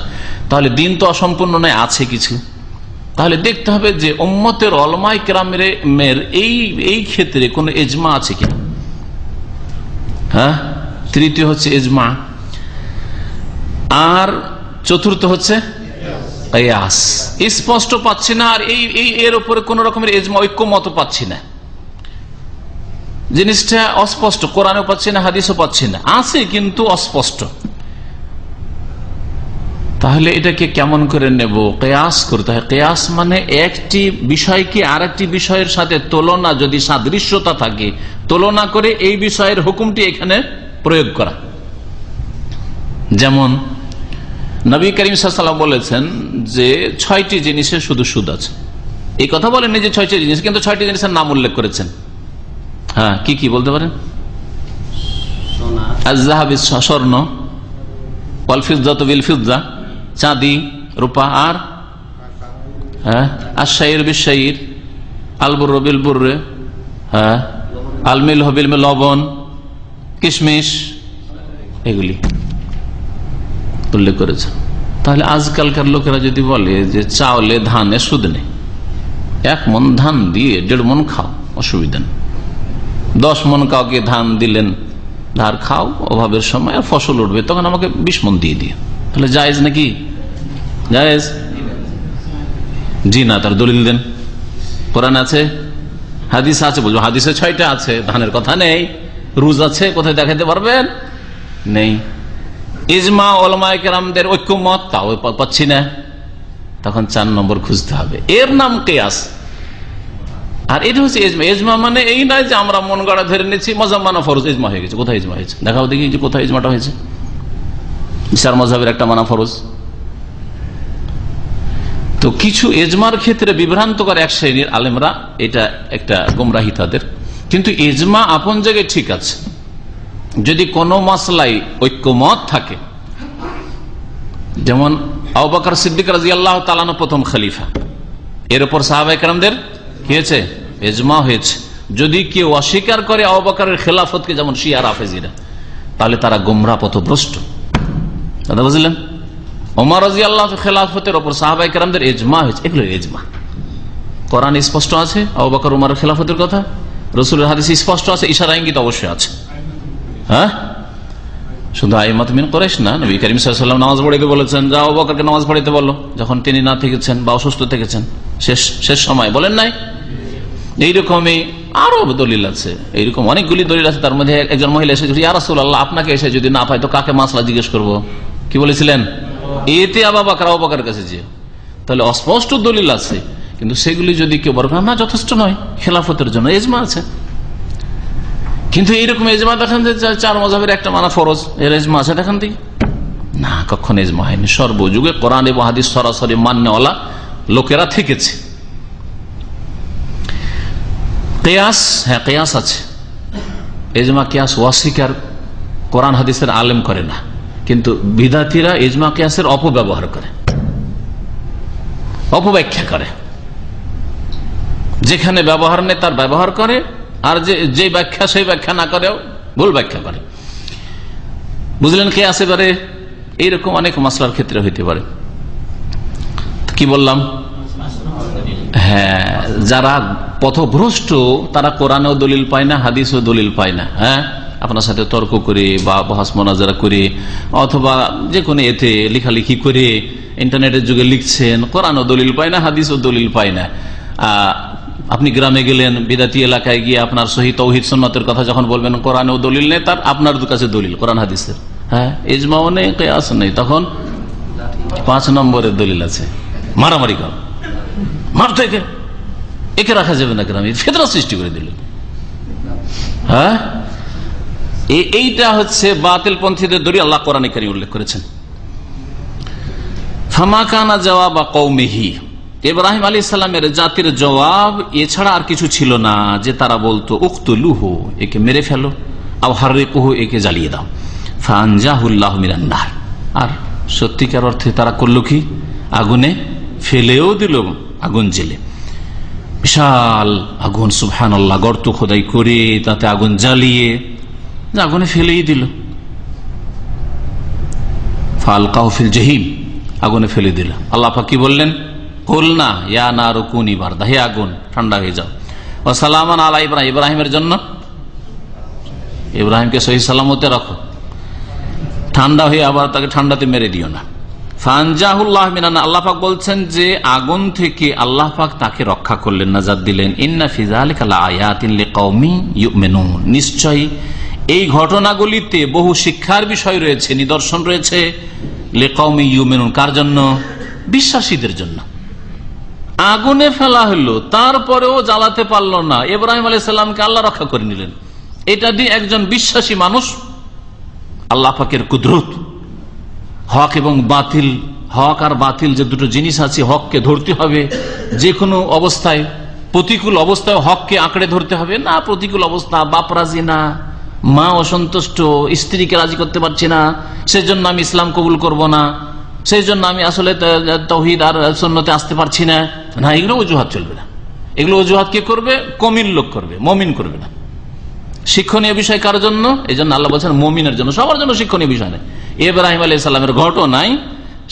তাহলে দিন তো অসম্পূর্ণ নয়, আছে কিছু। তাহলে দেখতে হবে যে উম্মতের উলামায়ে কেরামের এই ক্ষেত্রে কোন ইজমা আছে কিনা। হ্যাঁ, তৃতীয় হচ্ছে ইজমা, আর চতুর্থ হচ্ছে কিয়াস। স্পষ্ট পাচ্ছি না, আর এর উপরে কোন রকমের ইজমা, ঐক্যমত পাচ্ছি না, জিনিসটা অস্পষ্ট, কোরআনেও পাচ্ছি না, হাদিসও পাচ্ছি না, আছে কিন্তু অস্পষ্ট। তাহলে এটাকে কেমন করে নেব? কিয়াস করতে হয়। কিয়াস মানে একটি বিষয়কে আর একটি বিষয়ের সাথে তুলনা, যদি সাদৃশ্যতা থাকে, তুলনা করে এই বিষয়ের হুকুমটি এখানে প্রয়োগ করা। যেমন নবী করিম সাল্লাল্লাহু আলাইহি ওয়াসাল্লাম বলেছেন যে 6টি জিনিসে শুধু সুদ আছে। এই কথা বলেননি যে 6টি জিনিস, কিন্তু 6টি জিনিসের নাম উল্লেখ করেছেন। হ্যাঁ, কি কি বলতে পারেন? আয-যাহাবি, স্বর্ণ, ওয়াল ফিদ্দাতু বিল ফিদ্দা, চাঁদি রূপা, আর আশ-শাইর বিশ-শাইর, আল বুররু বিল বুররে, আল মিলহু বিল মিল, লবণ, কিশমিশ, এগুলি উল্লেখ করেছে। তাহলে আজকালকার লোকেরা যদি বলে যে চাউলে ধানে সুদ নেই, 1 মণ ধান দিয়ে 1.5 মণ খাও, অসুবিধা নেই। 10 মণ কাউকে ধান দিলেন, ধার খাও, অভাবের সময় আর ফসল উঠবে, তখন আমাকে 20 মণ দিয়ে দিয়ে, তাহলে জায়েজ নাকি? জায়েজ? জি না, তার দলিল দেন। কোরআন আছে, হাদিস আছে, বুঝবো হাদিসে 6টা আছে, ধানের কথা নেই। রুজ আছে, কোথায় দেখাতে পারবেন? নেই। ইজমা, উলামায়ে কেরামদের ঐক্যমত, তাও পাচ্ছি না। তখন 4 নম্বর খুঁজতে হবে, এর নাম কিয়াস। আর এটা হচ্ছে ইজমা। ইজমা মানে এই নয় যে আমরা মন গড়া ধরে নিচ্ছি মজাব মানা ফরজ, ইজমা হয়ে গেছে। কোথায় ইজমা হয়েছে? দেখাও দেখি যে কোথায় ইজমাটা হয়েছে। ইশার মাযহাবের একটা মানা ফরজ। তো কিছু ইজমার ক্ষেত্রে বিভ্রান্তকর এক শ্রেণীর আলেমরা, এটা একটা গোমরাহি তাদের। কিন্তু ইজমা আপন জায়গায় ঠিক আছে, যদি কোনো মাসলায় ঐক্যমত থাকে। যেমন আবু বকর সিদ্দিক রাদিয়াল্লাহু তাআলা প্রথম খলিফা, এর উপর সাহাবায়ে কেরামদের কি হয়েছে? ইজমা হয়েছে। যদি কেউ অস্বীকার করে আবু বকরের খেলাফতকে, যেমন শিয়া রাফেজিরা, তাহলে তারা গোমরাহ পথভ্রষ্ট। কথা বুঝলেন? ওমর রাদিয়াল্লাহু খেলাফতের উপর সাহাবায়ে কেরামদের ইজমা হয়েছে, এগুলো ইজমা। কোরআন স্পষ্ট আছে আবু বকর ওমরের খেলাফতের কথা, রাসূলের হাদিসে স্পষ্ট আছে, ইশারা ইঙ্গিত অবশ্যই আছে। হ্যাঁ, শুধু আইম্মাতুল মিন কুরাইশ না, নবী করিম সাল্লাল্লাহু আলাইহি ওয়াসাল্লাম নামাজ পড়াইতে বলেছেন, যাও আবু বকরকে নামাজ পড়াইতে বলো, যখন তিনি না থেকেছেন বা অসুস্থ থেকেছেন, শেষ সময়, বলেন নাই? এইরকমই আরো দলিল আছে, এইরকম অনেকগুলি দলিল আছে। তার মধ্যে একজন মহিলা এসে, ইয়া রাসূলুল্লাহ, আপনাকে এসে যদি না পাই তো কাকে মাসলা জিজ্ঞেস করব? কি বলেছিলেন? এতে আবু বকরের কাছে যে। তাহলে অস্পষ্ট দলিল আছে, কিন্তু সেগুলি যদি কেউ বলে না যথেষ্ট নয় খেলাফতের জন্য, ইজমা আছে। কিন্তু এইরকম ইজমা দেখান যে 4 মাযহাবের একটা মানা ফরজ, এর ইজমা আছে দেখান দিই না, কখনো ইজমা হয়নি। সর্বযুগে কোরআন এবং হাদিস সরাসরি মান্যওয়ালা লোকেরা থেকেছে। কিয়াস, হ্যাঁ কিয়াস আছে। ইজমা কিয়াস অস্বীকার কোরআন হাদিসের আলেম করে না, কিন্তু বিদাতীরা ইজমা কিয়াসের অপব্যবহার করে, অপব্যাখ্যা করে। যেখানে ব্যবহার নেই তার ব্যবহার করে, আর যে ব্যাখ্যা সেই ব্যাখ্যা না করেও ভুল ব্যাখ্যা করে। বুঝলেন? কিয়াস এবারে এইরকম অনেক মাসলার ক্ষেত্রে হইতে পারে। কি বললাম? হ্যাঁ, যারা পথভ্রষ্ট তারা কোরআনেও দলিল পায় না, হাদিসেও দলিল পায় না। হ্যাঁ, আপনার সাথে তর্ক করে বা বহাস মোনাজারা করে অথবা যে কোনো এতে লেখালেখি করে ইন্টারনেটের যুগে লিখছেন, কোরআনও দলিল পায় না, হাদিসও দলিল পায় না। আপনি গ্রামে গেলেন, বিদাতি এলাকায় গিয়ে আপনার সহি তৌহিদ সুন্নতের কথা যখন বলবেন, কোরআনেও দলিল নেই, তার আপনার কাছে দলিল কোরআন হাদিসের, হ্যাঁ ইজমাও নেই, কিয়াস নেই, তখন 5 নম্বরের দলিল আছে, মারামারি কর, মারতে একে রাখা যাবে না গ্রামে, ফিতনা সৃষ্টি করে দিল। হ্যাঁ, এইটা হচ্ছে বাতিল পন্থীদের দলিল, আল্লাহ কোরআনে কারীমে উল্লেখ করেছেন। ফামা কানা জওয়াব কওমিহি, ইব্রাহিম আলাইহিস সালামের জাতির জবাব এছাড়া আর কিছু ছিল না, যে তারা বলতো উকতুলুহু, একে মেরে ফেলো, আও হাররিকুহু, একে জ্বালিয়ে দাও, ফানজাহুল্লাহু মিনান নার, আর সত্যিকার অর্থে তারা করলো কি, আগুনে ফেলেও দিল, আগুন জেলে, বিশাল আগুন, সুবহানাল্লাহ, গর্ত খোদাই করে তাতে আগুন জ্বালিয়ে আগুনে ফেলেই দিল। ফালকাহু ফিল জাহিম, আগুনে ফেলে দিল। আল্লাহ পাক কি বললেন, কুলনা ইয়া নারু কুনি বারদা, হে আগুন ঠান্ডা হয়ে যাও, ওয়া সালামান আলা ইব্রাহিম, ইব্রাহিমের জন্য, ইব্রাহিমকে সহি সালামতে রাখো, ঠান্ডা হয়ে আবার তাকে ঠান্ডাতে মেরে দিও না। ফানজাহুল্লাহ মিনান, আল্লাহ পাক বলছেন যে আগুন থেকে আল্লাহ পাক তাকে রক্ষা করলেন, নাজাত দিলেন। ইন্না ফি যালিকা লাআয়াতিন লিকাওমিন ইউমিনুন, নিশ্চয়ই এই ঘটনাগুলিতে বহু শিক্ষার বিষয় রয়েছে, নিদর্শন রয়েছে, লিকাওমিন ইউমিনুন, কার জন্য, বিশ্বাসীদের জন্য। আগুনে ফেলা হলো, তারপরেও জ্বালাতে পারল না, ইব্রাহিম আলাইহিস সালামকে আল্লাহ রক্ষা করে নিলেন। এটা দিয়ে একজন বিশ্বাসী মানুষ আল্লাহ পাকের কুদরত, হক এবং বাতিল, হক আর বাতিল যে দুটো জিনিস আছে, হককে ধরতে হবে যে কোনো অবস্থায়, প্রতিকূল অবস্থায় হককে আঁকড়ে ধরতে হবে না। প্রতিকূল অবস্থা, বাপ রাজি না, মা অসন্তুষ্ট, স্ত্রীকে রাজি করতে পারছি না, সেজন্য আমি ইসলাম কবুল করব না, সেই জন্য আমি আসলে তাওহীদ আর সুন্নতে আসতে পারছি না, না, এগুলো অজুহাত চলবে না। এগুলো অজুহাত কে করবে, কমিন লোক করবে, মমিন করবে না। শিক্ষণীয় বিষয় কার জন্য, এই জন্য আল্লাহ বলছেন মমিনের জন্য, সবার জন্য শিক্ষণীয় বিষয় নেই। ইব্রাহিম আলাইহিস সালামের ঘটনায়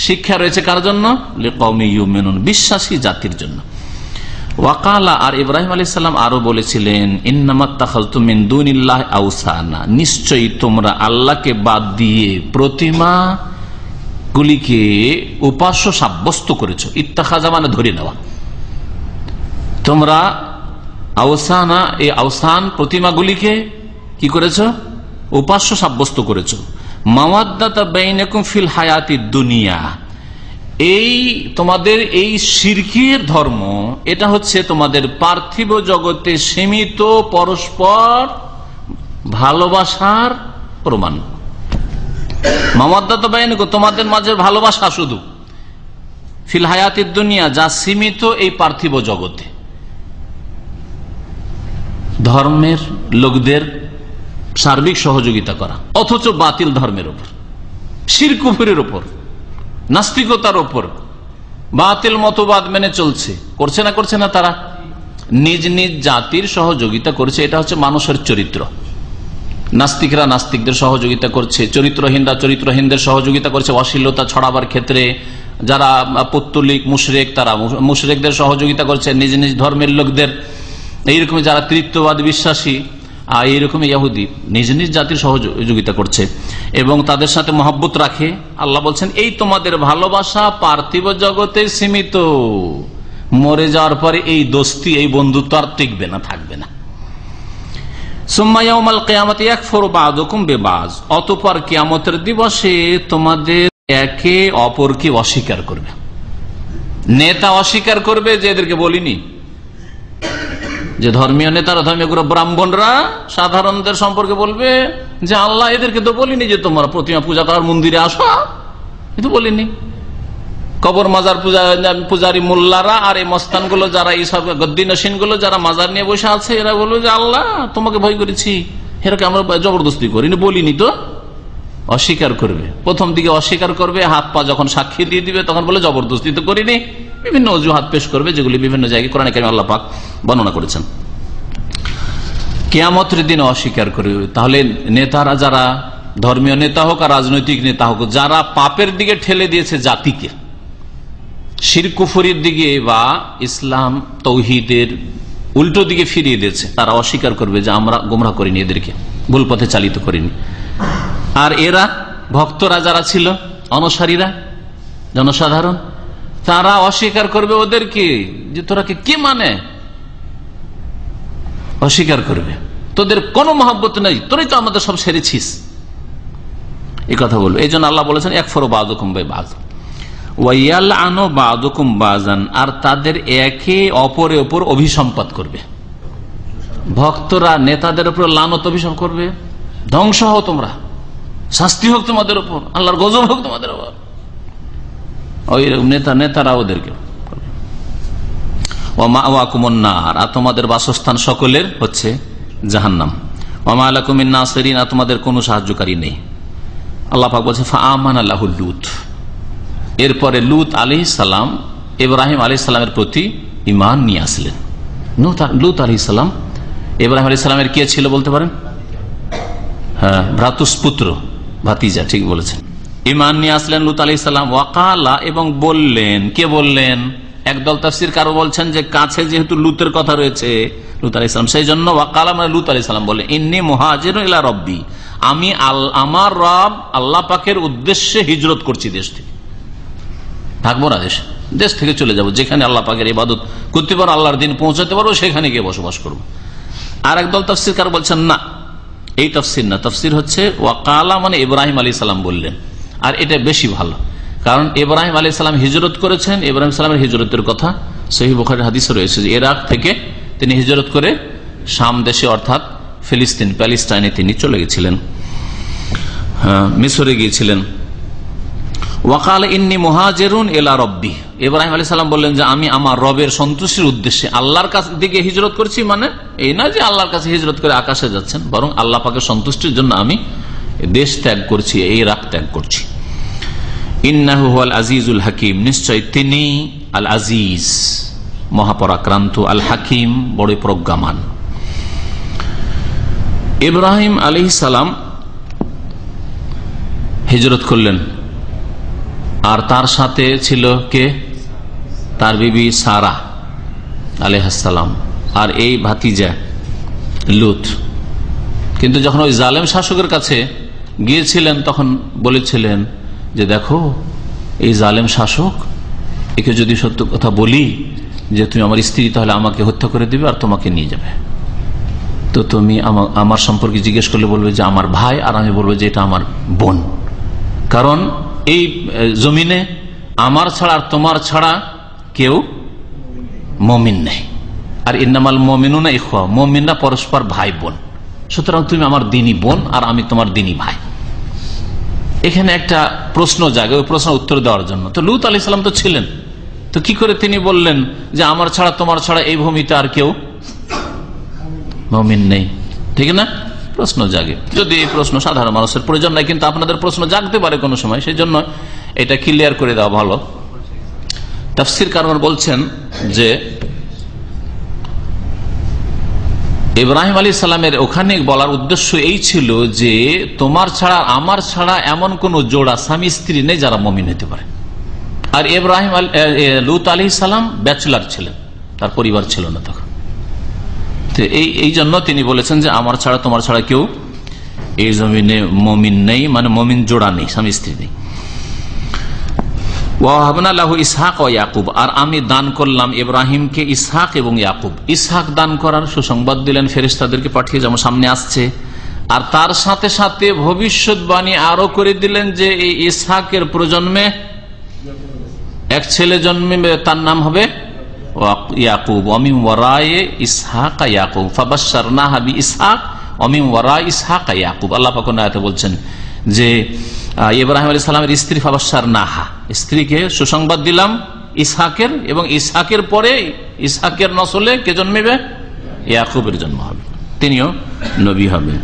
শিক্ষা রয়েছে কার জন্য, লিকাওমি ইউমিনুন, বিশ্বাসী জাতির জন্য। ওয়াকালা, আর ইব্রাহিম আলাইহিস সালাম আরো বলেছিলেন, ইন্নামাত্তাখাযতুম মিন দুনিল্লাহি আওসানা, নিশ্চয়ই তোমরা আল্লাহকে বাদ দিয়ে প্রতিমা গুলিকে উপাস্য সাব্যস্ত করেছো। ইত্তাখাযা মানে ধরে নেওয়া, তোমরা আওসানা, এই আওসান প্রতিমাগুলিকে কি করেছো, উপাস্য সাব্যস্ত করেছো। মাওয়াদ্দাতা বাইনাকুম ফিল হায়াতিদ দুনিয়া, এই তোমাদের এই শিরকের ধর্ম, এটা হচ্ছে তোমাদের পার্থিব জগতে সীমিত পরস্পর ভালোবাসার প্রমাণ। মাওয়াদ্দাতা বাইনাকুম, তোমাদের মাঝে ভালোবাসা শুধু, ফিল হায়াতিদ দুনিয়া, যা সীমিত এই পার্থিব জগতে। ধর্মের লোকদের সার্বিক সহযোগিতা করা, অথচ বাতিল ধর্মের উপর, শিরক কুফরের উপর, নাস্তিকতার উপর, বাতিল মতবাদ মেনে চলছে, করছে না, করছে না, তারা নিজ নিজ জাতির সহযোগিতা করছে। এটা হচ্ছে মানুষের চরিত্র। নাস্তিকরা নাস্তিকদের সহযোগিতা করছে, চরিত্রহীনরা চরিত্রহীনদের সহযোগিতা করছে অশ্লীলতা ছড়াবার ক্ষেত্রে। যারা পৌত্তলিক মুশরিক, তারা মুশরিকদের সহযোগিতা করছে, নিজ নিজ ধর্মের লোকদের। এইরকম যারা তৃতীয়বাদ বিশ্বাসী, এইরকম ইহুদি নিজ নিজ জাতির সহযোগিতা করছে এবং তাদের সাথে মহব্বত রাখে। আল্লাহ বলছেন, এই তোমাদের ভালোবাসা পার্থিব জগতে সীমিত, মরে যাওয়ার পরে এই দোস্তি, এই বন্ধুত্ব আর টিকবে না, থাকবে না। সুম্মা ইয়াউমাল কিয়ামাতি ইয়াকফুরু বা'দুকুম বিবা'দ, অতঃপর কিয়ামতের দিবসে তোমাদের একে অপরকে অস্বীকার করবে। নেতা অস্বীকার করবে, যে এদেরকে বলিনি, যে ধর্মীয় নেতারা, ধর্মীয় গুরু ব্রাহ্মণরা সাধারণদের সম্পর্কে বলবে যে আল্লাহ এদেরকে তো বলিনি যে তোমরা প্রতিমা পূজা করার মন্দিরে আসো, কিন্তু বলিনি। কবর মাজার পূজারী মোল্লারা আর এই মস্তানগুলো, যারা এইসব গদ্দিনসীন গুলো যারা মাজার নিয়ে বসে আছে, এরা বলবে যে আল্লাহ তোমাকে ভয় করেছি, এরাকে আমরা জবরদস্তি করিনি, বলিনি তো। অস্বীকার করবে, প্রথম দিকে অস্বীকার করবে, হাত পা যখন সাক্ষী দিয়ে দিবে তখন বলে জবরদস্তি তো করিনি, বিভিন্ন অজুহাত পেশ করবে, যেগুলি বিভিন্ন জায়গায় কোরআনে কারিমে আল্লাহ পাক বর্ণনা করেছেন। কিয়ামতের দিন অস্বীকার করবে। তাহলে নেতারা, যারা ধর্মীয় নেতা হোক আর রাজনৈতিক নেতা হোক, যারা পাপের দিকে ঠেলে দিয়েছে জাতিকে, শিরক কুফরির দিকে বা ইসলাম তৌহিদের উল্টো দিকে ফিরিয়ে দিয়েছে, তারা অস্বীকার করবে যে আমরা গোমরাহ করিনি, এদেরকে ভুল পথে চালিত করিনি। আর এরা ভক্তরা যারা ছিল, অনুসারীরা, জনসাধারণ, তারা অস্বীকার করবে ওদেরকে, যে তোরা কে মানে, অস্বীকার করবে, তোদের কোনো মহব্বত নেই, তোরই তো আমাদের সব সেরেছিস, এই কথা বলবে। এই জন্য আল্লাহ বলেছেন একফরু বাযুকুম বিবায ওয়ায়ালআনু বাযুকুম বাযান, আর তাদের একে অপরের উপর অভিসম্পাত করবে। ভক্তরা নেতাদের উপর লানত অভিশাপ করবে, ধ্বংস হও তোমরা, শাস্তি হোক তোমাদের উপর, আল্লাহর গজব হোক তোমাদের উপর। ওই নেতারা ওদেরকে ওয়া মাওয়াকুমুন নার, আর তোমাদের বাসস্থান সকলের হচ্ছে জাহান্নাম। ওয়া মা লাকুম মিন নাসিরিন, আর তোমাদের কোনো সাহায্যকারী নেই। আল্লাহ পাক বলছে ফাআমানা লাহু লূত, এরপরে লূত আলাইহিস সালাম ইব্রাহিম আলাইহিস সালামের প্রতি ঈমান নিয়ে আসলেন। লূত আলাইহিস সালাম ইব্রাহিম আলাইহিস সালামের কে ছিল বলতে পারেন? হ্যাঁ, ভ্রাতুষ্পুত্র, ভাতিজা, ঠিক বলেছেন। ঈমান নিয়ে আসলেন লূত আলাইহিস সালাম। ওয়াকালা, এবং বললেন, কে বললেন? একদল তাফসীর কারো বলছেন যে কাছে যেহেতু লূতের কথা রয়েছে লূত আলাইহিস সালাম, সেই জন্য ওয়াকালা মানে লূত আলাইহিস সালাম বললেন ইন্নী মুহাজিরুন ইলা রাব্বি, আমি আমার রব আল্লাহ পাকের উদ্দেশ্যে হিজরত করছি, দেশ থেকে থাকবো না, দেশ থেকে চলে যাব, যেখানে আল্লাহ পাকের ইবাদত করতে পারবো, আল্লাহর দিন পৌঁছাতে পারবো, সেখানে গিয়ে বসবাস করবো। আর একদল তাফসীর কারো বলছেন না, এই তাফসীর না, তাফসীর হচ্ছে ওয়াকালা মানে ইব্রাহিম আলাইহিস সালাম বললেন, আর এটা বেশি ভালো, কারণ ইব্রাহিম আলাইহিস সালাম হিজরত করেছেন। ইব্রাহিম সালামের হিজরতের কথা সহিহ বুখারীর হাদিসে রয়েছে যে ইরাক থেকে তিনি হিজরত করে শাম দেশে অর্থাৎ ফিলিস্তিন, প্যালেস্টাইনে তিনি চলে গেছিলেন, মিশরে গিয়েছিলেন। ওয়াকাল ইন্নী মুহাজিরুন ইলা রাব্বি, ইব্রাহিম আলাইহিস সালাম বললেন যে আমি আমার রবের সন্তুষ্টির উদ্দেশ্যে আল্লাহর কাছে দিকে হিজরত করছি, মানে এই না যে আল্লাহর কাছে হিজরত করে আকাশে যাচ্ছেন, বরং আল্লাহ পাকের সন্তুষ্টির জন্য আমি দেশ ত্যাগ করছি, এই ইরাক ত্যাগ করছি। ইন্নাহু হুয়াল আজিজুল হাকিম, নিশ্চয় তিনি আল আজিজ মহাপরাক্রান্ত, আল হাকিম বড় প্রজ্ঞামান। ইব্রাহিম আলাইহিস সালাম হিজরত করলেন, আর তার সাথে ছিল কে? তার বিবি সারা আলাইহিস সালাম, আর এই ভাতিজা লূত। কিন্তু যখন ওই জালেম শাসকের কাছে গিয়েছিলেন তখন বলেছিলেন যে দেখো এই জালেম শাসক, একে যদি সত্য কথা বলি যে তুমি আমার স্ত্রী, তাহলে আমাকে হত্যা করে দিবে আর তোমাকে নিয়ে যাবে, তো তুমি আমার সম্পর্কে জিজ্ঞেস করলে বলবে যে আমার ভাই, আর আমি বলবো যে এটা আমার বোন, কারণ এই জমিনে আমার ছাড়া আর তোমার ছাড়া কেউ মুমিন নেই, আর ইন্নামাল মুমিনুনা ইখওয়া, মুমিনরা পরস্পর ভাই বোন, সুতরাং তুমি আমার দিনী বোন আর আমি তোমার দিনী ভাই। এখানে একটা প্রশ্ন জাগে, ওই প্রশ্ন উত্তর দেওয়ার জন্য তো লূত আলাইহিস সালাম তো ছিলেন, তো কি করে তিনি বললেন যে আমার ছাড়া তোমার ছাড়া এই ভূমিতে আর কেউ মুমিন নেই? ঠিক না, প্রশ্ন জাগে। যদি এই প্রশ্ন সাধারণ মানুষের প্রয়োজন নাই, কিন্তু আপনাদের প্রশ্ন জাগতে পারে কোনো সময়, সেই জন্য এটা ক্লিয়ার করে দেওয়া ভালো। তাফসীর কারণ বলছেন যে ইব্রাহিম আলাইহিস সালামের ওখানে বলার উদ্দেশ্য এই ছিল যে তোমার ছাড়া আমার ছাড়া এমন কোন জোড়া স্বামী স্ত্রী নেই যারা মুমিন হতে পারে। আর লূত আলাইহিস সালাম ব্যাচেলর ছিলেন, তার পরিবার ছিল না তখন, এই জন্য তিনি বলেছেন যে আমার ছাড়া তোমার ছাড়া কেউ এই জমিনে মুমিন নেই, মানে মুমিন জোড়া নেই, স্বামী স্ত্রী নেই। ওয়াহাবনা লাহু ইসহাক ওয়া ইয়াকুব, আর আমি দান করলাম ইব্রাহিমকে ইসহাক এবং ইয়াকুব। ইসহাক দান করার সুসংবাদ দিলেন ফেরেশতাদেরকে পাঠিয়ে, যেমন সামনে আসছে, আর তার সাথে সাথে ভবিষ্যৎবাণী আরো করে দিলেন যে এই ইসহাকের প্রজন্মে এক ছেলে জন্মে, তার নাম হবে ইয়াকুব। ওয়ামিন ওয়ারায়ে ইসহাক ইয়াকুব ফাবাশশারনাহা বিইসহাক ওয়ামিন ওয়ারায়ে ইসহাক ইয়াকুব। আল্লাহ পাক আয়াতে বলছেন যে ইব্রাহিম আলাইহিস সালামের স্ত্রী ফাবাশশারনাহা, স্ত্রীকে সুসংবাদ দিলাম ইসহাকের, এবং ইসহাকের পরে ইসহাকের নসলে কে জন্মেবে? ইয়াকুবের জন্ম হবে, তিনিও নবী হবেন।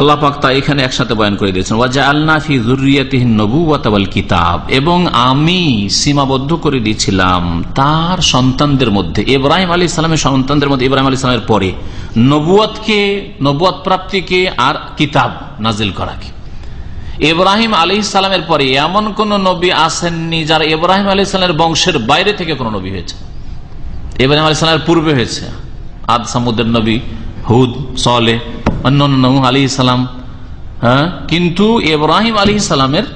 আল্লাহ পাক তা এখানে একসাথে বয়ান করে দিয়েছেন। ওয়াজআলনা ফি যুররিয়াতিহিন নবুওয়াতা ওয়াল কিতাব, এবং আমি সীমাবদ্ধ করে দিয়েছিলাম তার সন্তানদের মধ্যে, ইব্রাহিম আলাইহিস সালামের সন্তানদের মধ্যে, ইব্রাহিম আলাইহিস সালামের পরে নবুয়ত প্রাপ্তিকে আর কিতাব নাজিল করাকে। ইব্রাহিম আলাইহিস সালামের পরে এমন কোন নবী আসেননি যারা ইব্রাহিম আলাইহিস সালামের বংশের বাইরে থেকে কোন নবী হয়েছে। ইব্রাহিম আলাইহিস সালামের পূর্বে হয়েছে আদ সামুদের নবী, হুদ, সালেহ, অন্যান্য নূহ আলাইহিস সালাম, কিন্তু ইব্রাহিম আলাইহিস সালামের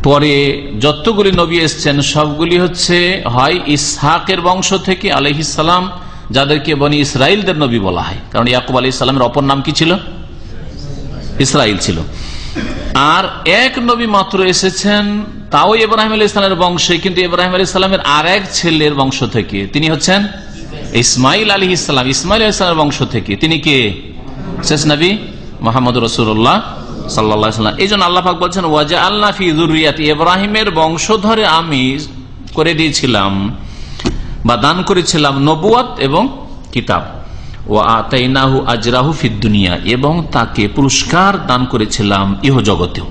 পরে যতগুলি নবী এসছেন সবগুলি হচ্ছে হয় ইসহাকের বংশ থেকে আলাইহিস সালাম, যাদেরকে বনি ইসরাইলদের নবী বলা হয়, কারণ ইয়াকুব আলাইহিস সালামের অপর নাম কি ছিল? ইসরাইল ছিল। আর এক নবী মাত্র এসেছেন, তাও ইব্রাহিম আলাইহিস সালামের বংশে, কিন্তু ইব্রাহিম আলাইহিস সালামের আর এক ছেলের বংশ থেকে। তিনি হচ্ছেন ইসমাইল আলাইহিস সালাম। ইসমাইল আলাইহিস সালামের বংশ থেকে তিনি কে? শেষ নবী মুহাম্মদ রাসূলুল্লাহ সাল্লাল্লাহু আলাইহি ওয়াসাল্লাম। এইজন্য আল্লাহ পাক বলছেন ওয়াজআলনা ফি যুররিয়াতি, ইব্রাহিমের বংশধরে আমি করে দিয়েছিলাম বা দান করেছিলাম নবুয়ত এবং কিতাব। ওয়া আতাইনাহু আজরাহু ফিদ দুনিয়া, এবং তাকে পুরস্কার দান করেছিলাম ইহজগতেও।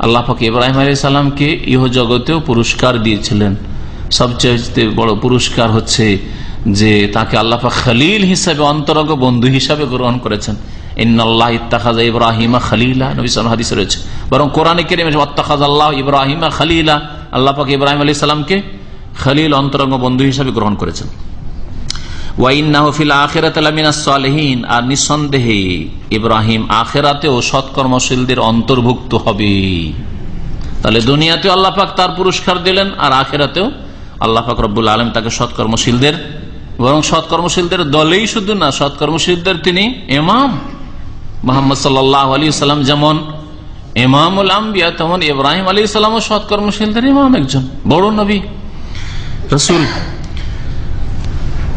আল্লাহ পাক ইব্রাহিম আলাইহিস সালামকে ইহজগতেও পুরস্কার দিয়েছিলেন। সবচেয়ে বড় পুরস্কার হচ্ছে যে তাকে আল্লাহ পাক খলিল হিসেবে, অন্তরঙ্গ বন্ধু হিসাবে গ্রহণ করেছেন। ইন্নাল্লাহ ইত্তাখাযা ইব্রাহিমা খলিলা, নবী সাল্লাল্লাহু আলাইহি হাদিসে রয়েছে। বরং কোরআনে কারীমে ওয়াত্তাখাযাল্লাহু ইব্রাহিমা খলিলা, আল্লাহ পাক ইব্রাহিম আলাইহিস সালামকে খলিল, অন্তরঙ্গ বন্ধু হিসাবে গ্রহণ করেছেন। ওয়া ইন্নাহু ফিল আখিরাতি লামিনাস সালিহিন, আর নিঃসন্দেহে ইব্রাহিম আখিরাতেও সৎকর্মশীলদের অন্তর্ভুক্ত হবে। তাহলে দুনিয়াতেও আল্লাহ পাক তার পুরস্কার দিলেন, আর আখিরাতেও আল্লাহ পাক রব্বুল আলামিন তাকে সৎকর্মশীলদের, বরং সৎকর্মশীলদের দলেই শুধু না, সৎকর্মশীলদের তিনি ইমাম। মুহাম্মদ সাল্লাল্লাহু আলাইহি ওয়াসাল্লাম যেমন ইমামুল আম্বিয়া, তেমন ইব্রাহিম আলাইহিস সালামও সৎকর্মশীলদের ইমাম, একজন বড় নবী রাসূল।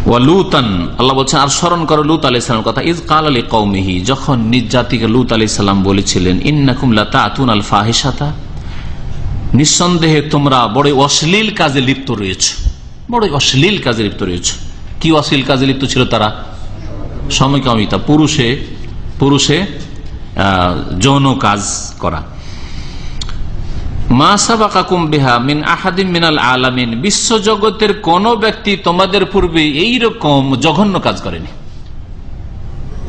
ওয়া লুতান, আল্লাহ বলছেন আর স্মরণ করো লূত আলাইহিস সালামের কথা। ইয ক্বালা লিকওমিহি, যখন নিজ জাতিকে লূত আলাইহিস সালাম বলেছিলেন ইন্নাকুম লাতাতুনাল ফাহিশাতা, নিঃসন্দেহে তোমরা বড় অশ্লীল কাজে লিপ্ত রয়েছে, বড় অশ্লীল কাজে লিপ্ত রয়েছে। কি অশ্লীল কাজে লিপ্ত ছিল তারা? সমকামিতা, পুরুষে যৌন কাজ করা। মা সাবাকাকুম বিহা মিন আহাদিন মিনাল আলামিন, বিশ্ব জগতের কোন ব্যক্তি তোমাদের পূর্বে এইরকম জঘন্য কাজ করেনি।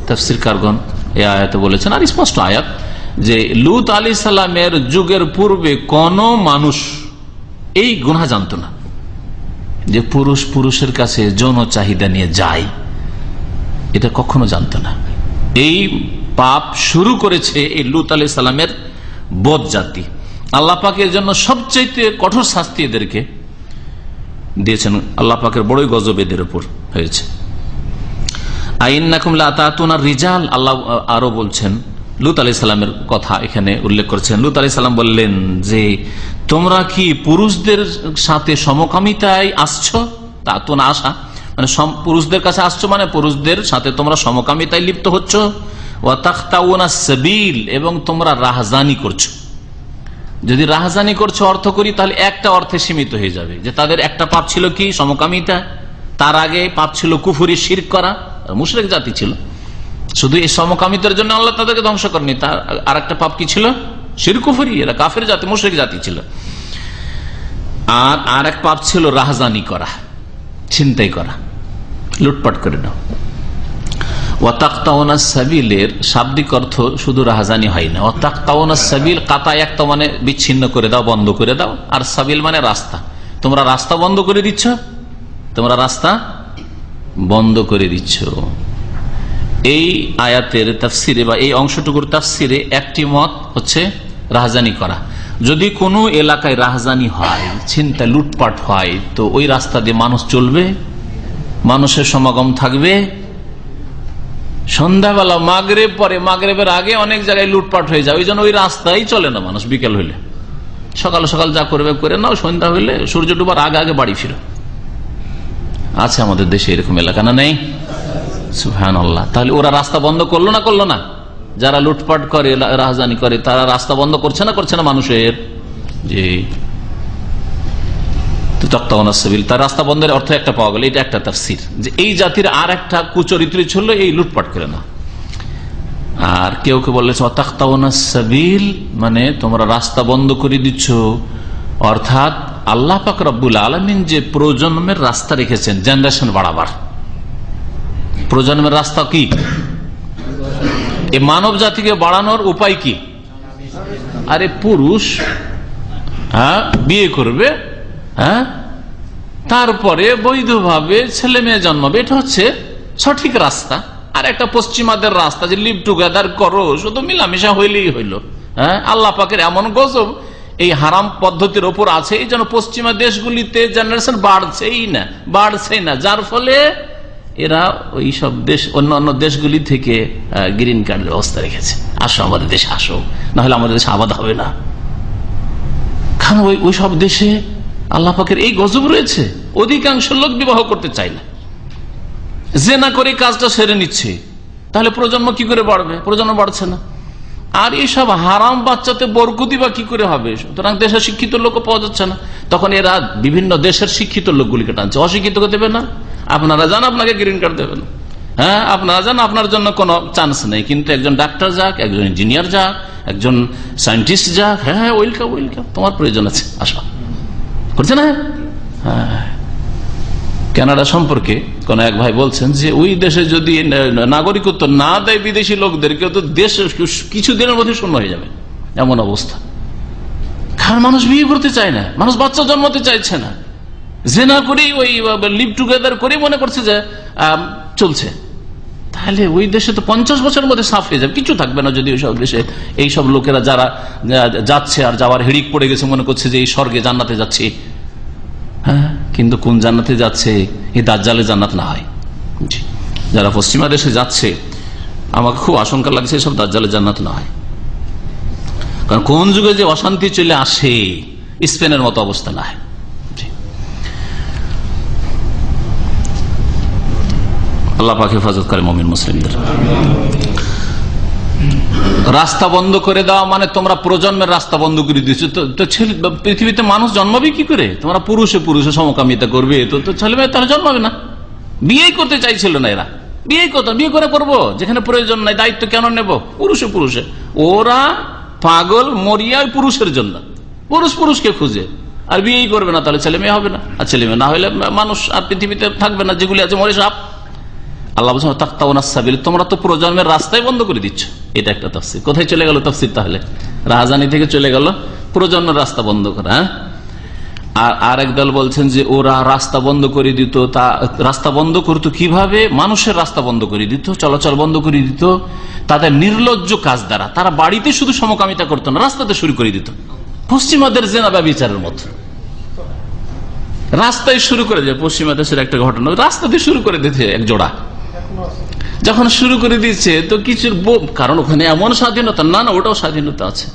তাফসীরকারগণ এই আয়াতে বলেছেন, আর স্পষ্ট আয়াত, যে লূত আলাইহিস সালামের যুগের পূর্বে কোন মানুষ এই গুনাহ জানতো না, যে পুরুষের কাছে যৌন চাহিদা নিয়ে যায়, এটা কখনো জানতো না। এই পাপ শুরু করেছে এই লূত আলাইহিস সালামের বদ জাতি। আল্লাহ পাকের জন্য সবচেয়ে কঠোর শাস্তি এদেরকে দিয়েছেন। আল্লাহ পাকের বড়ই গজব এদের উপর হয়েছে। আইন্নাকুম লাতাতুনা রিজাল, আল্লাহ আরো বলছেন, লূত আলাইহিস সালামের কথা এখানে উল্লেখ করেছেন। লূত আলাইহিস সালাম বললেন যে তোমরা কি পুরুষদের সাথে সমকামিতায় আসছো? তাতুনা আসা মানে পুরুষদের কাছে আসছো, মানে পুরুষদের সাথে তোমরা সমকামিতায় লিপ্ত হচ্ছ। ওয়া তাখতাউনা সাবিল, এবং তোমরা রাহজানি করছো। যদি রাহজানি করছো অর্থ করি, তাহলে একটা অর্থে সীমিত হয়ে যাবে, যে তাদের একটা পাপ ছিল কি? সমকামিতা। তার আগে পাপ ছিল কুফরি, শিরক করা, মুশরিক জাতি ছিল। শুধু এই সমকামিতার জন্য আল্লাহ তাদেরকে ধ্বংস করেনি, তার আর একটা পাপ কি ছিল? শিরক কুফরি, এরা কাফের জাতি, মুশরিক জাতি ছিল। আর এক পাপ ছিল রাহজানি করা, ছিনতাই করা, লুটপাট করে নাও। ওয়াতাকতাউনা সাবিলের শাব্দিক অর্থ শুধু রাহজানি হয় না। ওয়াতাকতাউনা সাবিল, কাতা একটা মানে বিচ্ছিন্ন করে দাও, বন্ধ করে দাও, আর সাবিল মানে রাস্তা। তোমরা রাস্তা বন্ধ করে দিচ্ছ, তোমরা রাস্তা বন্ধ করে দিচ্ছ। এই আয়াতের তাফসিরে বা এই অংশটুকুর তাফসিরে একটি মত হচ্ছে রাহজানি করা। যদি কোনো এলাকায় রাহজানি হয়, ছিনতাই লুটপাট হয়, তো ওই রাস্তা দিয়ে মানুষ চলবে, মানুষের সমাগম থাকবে। সন্ধ্যাবেলা মাগরিব পরে, মাগরিবের আগে অনেক জায়গায় লুটপাট হয়ে যায়, ওই জন্য ওই রাস্তায় চলে না মানুষ। বিকেল হইলে, সকাল সকাল যা করবে করে নাও, সন্ধ্যা হইলে সূর্য ডুবার আগে আগে বাড়ি ফিরো। আছে আমাদের দেশে এরকম এলাকা, না নেই? সুবহানাল্লাহ। তাহলে ওরা রাস্তা বন্ধ করলো না? যারা লুটপাট করে, রাহজানি করে, তারা রাস্তা বন্ধ করছে না মানুষের? জি। তার রাস্তা বন্ধের অর্থ একটা পাওয়া গেল, এটা একটা তাফসীর, যে এই জাতির আর একটা কুচরিত্র ছিল এই লুটপাট করে না। আর কেউ বলেছে ওয়াতাখতাউনা সাবিল, মানে তোমরা রাস্তা বন্ধ করে দিচ্ছ, অর্থাৎ আল্লাহ পাক রব্বুল আলামিন যে প্রজন্মের রাস্তা রেখেছেন, জেনারেশন বাড়াবার প্রজন্মের রাস্তা কি? এই মানব জাতিকে বাড়ানোর উপায় কি? আরে পুরুষ বিয়ে করবে, তারপরে বৈধভাবে ছেলে মেয়ে জন্মাবে, এটা হচ্ছে সঠিক রাস্তা। আর একটা পশ্চিমাদের রাস্তা, যে লিভ টুগেদার করো, শুধু মিলামিশা হইলেই হইল। আল্লাহ পাকের এমন গজব এই হারাম পদ্ধতির ওপর আছে, এই জন্য পশ্চিমা দেশগুলিতে জেনারেশন বাড়ছেই না, যার ফলে এরা ওই সব দেশ, অন্য দেশগুলি থেকে গ্রিন কার্ডের ব্যবস্থা রেখেছে। আসো আমাদের দেশে আসো, না হলে আমাদের দেশে আবাদ হবে না। কারণ ওই সব দেশে আল্লাহ পাকের এই গজব রয়েছে, অধিকাংশ লোক বিবাহ করতে চায় না, জেনা করে কাজটা সেরে নিচ্ছে। তাহলে প্রজন্ম কি করে বাড়বে? প্রজন্ম বাড়ছে না। আর এইসব হারাম বাচ্চাতে বরকতি বা কি করে হবে? সুতরাং দেশের শিক্ষিত লোকও পাওয়া যাচ্ছে না। তখন এরা বিভিন্ন দেশের শিক্ষিত লোকগুলিকে টানছে, অশিক্ষিতকে দেবে না। আপনারা যান, আপনাকে গ্রিন কার্ড দেবেন। হ্যাঁ, আপনারা যান, আপনার জন্য কোনো চান্স নেই। কিন্তু একজন ডাক্তার যাক, একজন ইঞ্জিনিয়ার যাক, একজন সায়েন্টিস্ট যাক, হ্যাঁ ওয়েলকাম ওয়েলকাম, তোমার প্রয়োজন আছে, আসো। করছে না? হ্যাঁ। কানাডা সম্পর্কে কোন এক ভাই বলছেন যে ওই দেশে যদি নাগরিকত্ব না দেয় বিদেশি লোকদেরকে, তো দেশ কিছুদিনের মধ্যে শূন্য হয়ে যাবে, এমন অবস্থা। কারণ মানুষ বিয়ে করতে চায় না, মানুষ বাচ্চা জন্মাতে চাইছে না, জেনা করেই ওই লিভ টুগেদার করে মনে করছে যে চলছে। তাহলে ওই দেশে তো 50 বছরের মধ্যে সাফ হয়ে যাবে, কিছু থাকবে না। যদি ওই সব দেশে এইসব লোকেরা যারা যাচ্ছে আর যাওয়ার হিড়িক পড়ে গেছে, মনে করছে যে এই স্বর্গে জান্নাতে যাচ্ছে। হ্যাঁ, কিন্তু কোন জান্নাতে যাচ্ছে? এই দাজ্জালে জান্নাত না হয়। যারা পশ্চিমা দেশে যাচ্ছে, আমাকে খুব আশঙ্কা লাগছে এসব দাজ্জালে জান্নাত না হয়। কারণ কোন যুগে যে অশান্তি চলে আসে, স্পেনের মতো অবস্থা না হয়। আল্লাহ পাক হেফাজত করে মুমিন মুসলিমদের। রাস্তা বন্ধ করে দেওয়া মানে তোমরা প্রজন্মের রাস্তা বন্ধ করে দিচ্ছ। তো পৃথিবীতে মানুষ জন্মাবে কি করে? তোমরা পুরুষে পুরুষে সমকামিতা করবে, তো ছেলে মেয়ে তারা জন্মাবে না। বিয়েই করতে চাইছিল না এরা। বিয়ে করে করবো যেখানে প্রয়োজন নাই, দায়িত্ব কেন নেব? পুরুষে পুরুষে ওরা পাগল মরিয়া পুরুষের জন্য, পুরুষ পুরুষকে খুঁজে, আর বিয়েই করবে না। তাহলে ছেলে মেয়ে হবে না, আর ছেলে মেয়ে না হলে মানুষ আর পৃথিবীতে থাকবে না, যেগুলি আছে মরে সাপ। আল্লাহ বলছেন তাকতাউনাস সাবিল, তোমরা তো প্রজন্মের রাস্তায় বন্ধ করে দিচ্ছ। এটা একটা তাফসীর। কোথায় চলে গেল তাফসীর? তাহলে রাহাজানি থেকে চলে গেল প্রজন্মের রাস্তা বন্ধ করা। আর একদল বলছেন যে ওরা রাস্তা বন্ধ করে দিত। তা রাস্তা বন্ধ করতো কিভাবে? মানুষের রাস্তা বন্ধ করে দিত, চলাচল বন্ধ করে দিত তাদের নির্লজ্জ কাজ দ্বারা। তারা বাড়িতে শুধু সমকামিতা করতো না, রাস্তাতে শুরু করে দিত, পশ্চিমাদের জেনা ব্যভিচারের মতো। রাস্তায় শুরু করে দেয়। পশ্চিমা দেশের একটা ঘটনা, রাস্তাতে শুরু করে দিতে এক জোড়া। যখন শুরু করে দিচ্ছে তো কিছুর, কারণ ওখানে এমন স্বাধীনতা না, ওটাও স্বাধীনতা আছে।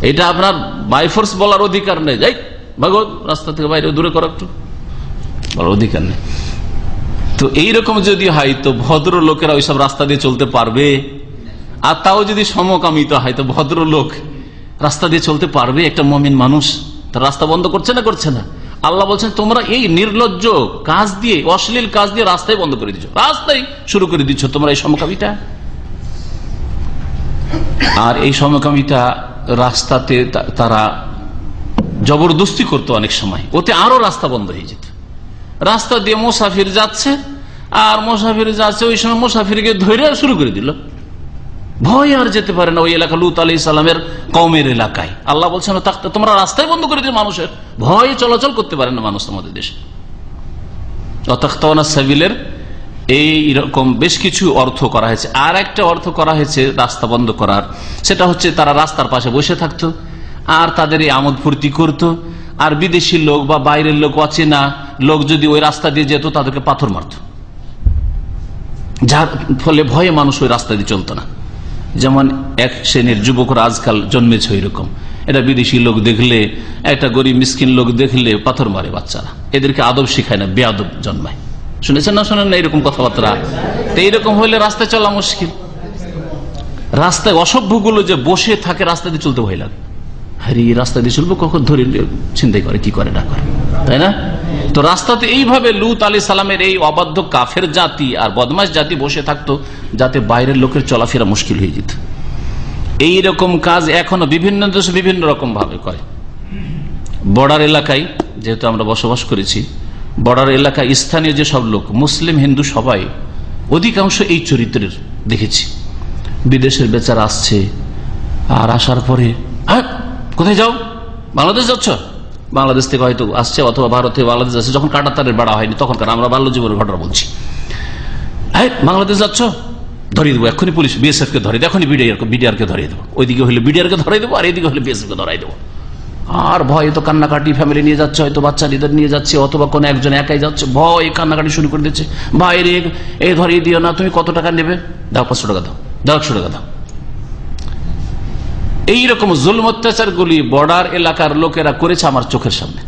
এটা আপনার বাইফোর্স বলার অধিকার নেই, যাই ভাগবত রাস্তা থেকে বাইরে দূরে করা, একটু বলার অধিকার নেই। তো এইরকম যদি হয় তো ভদ্র লোকেরা ওইসব রাস্তা দিয়ে চলতে পারবে? আর তাও যদি সমকামিতা হয় তো ভদ্র লোক রাস্তা দিয়ে চলতে পারবে? একটা মুমিন মানুষ তার রাস্তা বন্ধ করছে না? আল্লাহ বলছেন তোমরা এই নির্লজ্জ কাজ দিয়ে, অশ্লীল কাজ দিয়ে রাস্তায় বন্ধ করে দিচ্ছ, রাস্তায় শুরু করে দিচ্ছ তোমরা এই সমকামিতা। আর এই সমকামিতা রাস্তাতে তারা জবরদস্তি করতো অনেক সময়, ওতে আরো রাস্তা বন্ধ হয়ে যেত। রাস্তা দিয়ে মুসাফির যাচ্ছে, আর মুসাফির যাচ্ছে, ওই সময় মুসাফিরকে ধরে শুরু করে দিল, ভয় আর যেতে পারে না ওই এলাকা, লূত আলাইহিস সালামের কওমের এলাকায়। আল্লাহ বলছেন তোমরা রাস্তায় বন্ধ করে দিও, মানুষের ভয়ে চলাচল করতে পারে না মানুষ তোমাদের দেশে। তাকতাউনাস সাবিলের এইরকম বেশ কিছু অর্থ করা হয়েছে। আর একটা অর্থ করা হয়েছে রাস্তা বন্ধ করার, সেটা হচ্ছে তারা রাস্তার পাশে বসে থাকতো আর তাদের এই আমোদ ফুর্তি করতো। আর বিদেশি লোক বা বাইরের লোক, অচেনা লোক যদি ওই রাস্তা দিয়ে যেত তাদেরকে পাথর মারত, যার ফলে ভয়ে মানুষ ওই রাস্তা দিয়ে চলতো না। যেমন এক শ্রেণীর যুবকরা আজকাল জন্মেছে ওইরকম, এটা বিদেশি লোক দেখলে, একটা গরিব মিসকিন লোক দেখলে পাথর মারে বাচ্চারা। এদেরকে আদব শিখায় না, বেয়াদব জন্মায়। শুনেছেন না শোনেন না এরকম কথাবার্তা? তো এইরকম হইলে রাস্তায় চলা মুশকিল। রাস্তায় অসভ্যগুলো যে বসে থাকে, রাস্তা দিয়ে চলতে ভয় লাগে। আরে এই রাস্তা দিয়ে চলবো, কখন ধরে ছিনতাই করে, কি করে না করে, তাই না? তো রাস্তাতে এইভাবে লূত আলাইহিস সালামের এই অবাধ্য কাফের জাতি আর বদমাশ জাতি বসে থাকতো, যাতে বাইরের লোকের চলাফেরা মুশকিল হয়ে যেত। এইরকম কাজ এখনো বিভিন্ন দেশে বিভিন্ন রকম ভাবে করে। বর্ডার এলাকায় যেহেতু আমরা বসবাস করেছি, বর্ডার এলাকায় স্থানীয় যে সব লোক, মুসলিম হিন্দু সবাই অধিকাংশ এই চরিত্রের দেখেছি। বিদেশের বেচারা আসছে, আর আসার পরে কোথায় যাও? বাংলাদেশ যাচ্ছ? বাংলাদেশ থেকে হয়তো আসছে, অথবা ভারত থেকে বাংলাদেশ আসছে, যখন কাঁটাতারের বেড়া হয়নি তখনকার, আমরা বাল্য জীবনের ঘটনা বলছি। বাংলাদেশ যাচ্ছ, ধরিয়ে দেবো এক্ষুনি, পুলিশ বিএসএফ কে ধরে দেবো, এখনই বিডিআর কে ধরিয়ে দেবো, ওইদিকে হলে বিডিআর কে ধরাই দেবো, আর এইদিকে হলে বিএসএফ কে ধরাই দেবো। আর ভয় তো কান্নাকাটি, ফ্যামিলি নিয়ে যাচ্ছে, হয়তো বাচ্চা নিয়ে যাচ্ছে, অথবা কোনো একজন একাই যাচ্ছে, ভয় কান্নাকাটি শুরু করে দিচ্ছে, বাইরে এই ধরিয়ে দিও না, তুমি কত টাকা নেবে, দাও 500 টাকা দাও, 100 টাকা দাও। এইরকম জুলম অত্যাচার গুলি বর্ডার এলাকার লোকেরা করেছে আমার চোখের সামনে।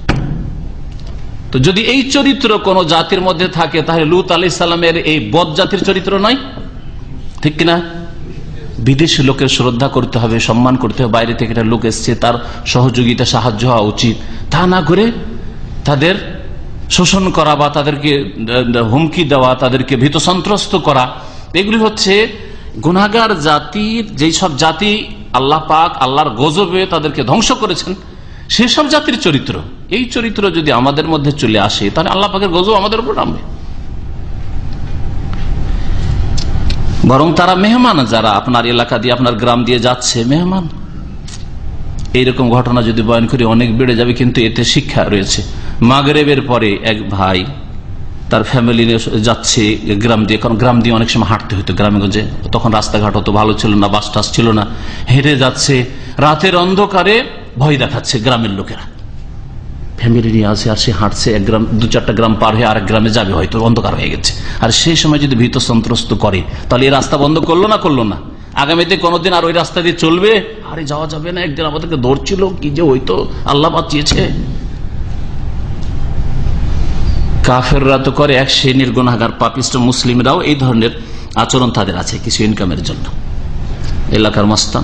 তো যদি এই চরিত্র কোন জাতির মধ্যে থাকে, তাহলে লূত আলাইহিস সালামের এই বদ জাতির চরিত্র নয়, ঠিক কিনা? বিদেশি লোকের শ্রদ্ধা করতে হবে, সম্মান করতে হবে, বাইরে থেকে একটা লোক এসছে, তার সহযোগিতা সাহায্য হওয়া উচিত। তা না করে তাদের শোষণ করা বা তাদেরকে হুমকি দেওয়া, তাদেরকে ভীত সন্ত্রস্ত করা, এগুলি হচ্ছে গুনাহগার জাতির, যেই সব জাতি আল্লাহ পাক আল্লাহর গজবে তাদেরকে ধ্বংস করেছেন, সেসব জাতির চরিত্র। এই চরিত্র যদি আমাদের মধ্যে চলে আসে, তাহলে আল্লাহ পাকের গজব আমাদের উপর নামবে। বরং তারা মেহমান, যারা আপনার এলাকা দিয়ে আপনার গ্রাম দিয়ে যাচ্ছে, মেহমান। এইরকম ঘটনা যদি বয়ান করি অনেক বেড়ে যাবে, কিন্তু এতে শিক্ষা রয়েছে। মাগরিবের পরে এক ভাই তার ফ্যামিলি যাচ্ছে গ্রাম দিয়ে, কারণ গ্রাম দিয়ে অনেক সময় হাঁটতে হতো, গ্রামেগঞ্জে তখন রাস্তাঘাট অত ভালো ছিল না, বাস টাস ছিল না, হেঁটে যাচ্ছে, রাতের অন্ধকারে ভয় দেখাচ্ছে গ্রামের লোকেরা, ফ্যামিলি নিয়ে আসে, আর সে হাঁটছে, এক গ্রাম 2-4টা গ্রাম পার হয়ে আরেক গ্রামে যাবে, হয়তো অন্ধকার হয়ে গেছে। আর সেই সময় যদি ভীত সন্ত্রস্ত করে, তাহলে এই রাস্তা বন্ধ করলো না, আগামীতে কোনোদিন আর ওই রাস্তা দিয়ে চলবে? আরে যাওয়া যাবে না, একদিন আমাদেরকে ধরছিল, কি যে হইতো, আল্লাহ বাঁচিয়েছে। কাফেররা তো করে, এক শ্রেণীর গুনাহগার পাপিষ্ট মুসলিমরাও এই ধরনের আচরণ তাদের আছে, কিছু ইনকামের জন্য। এলাকার মস্তান,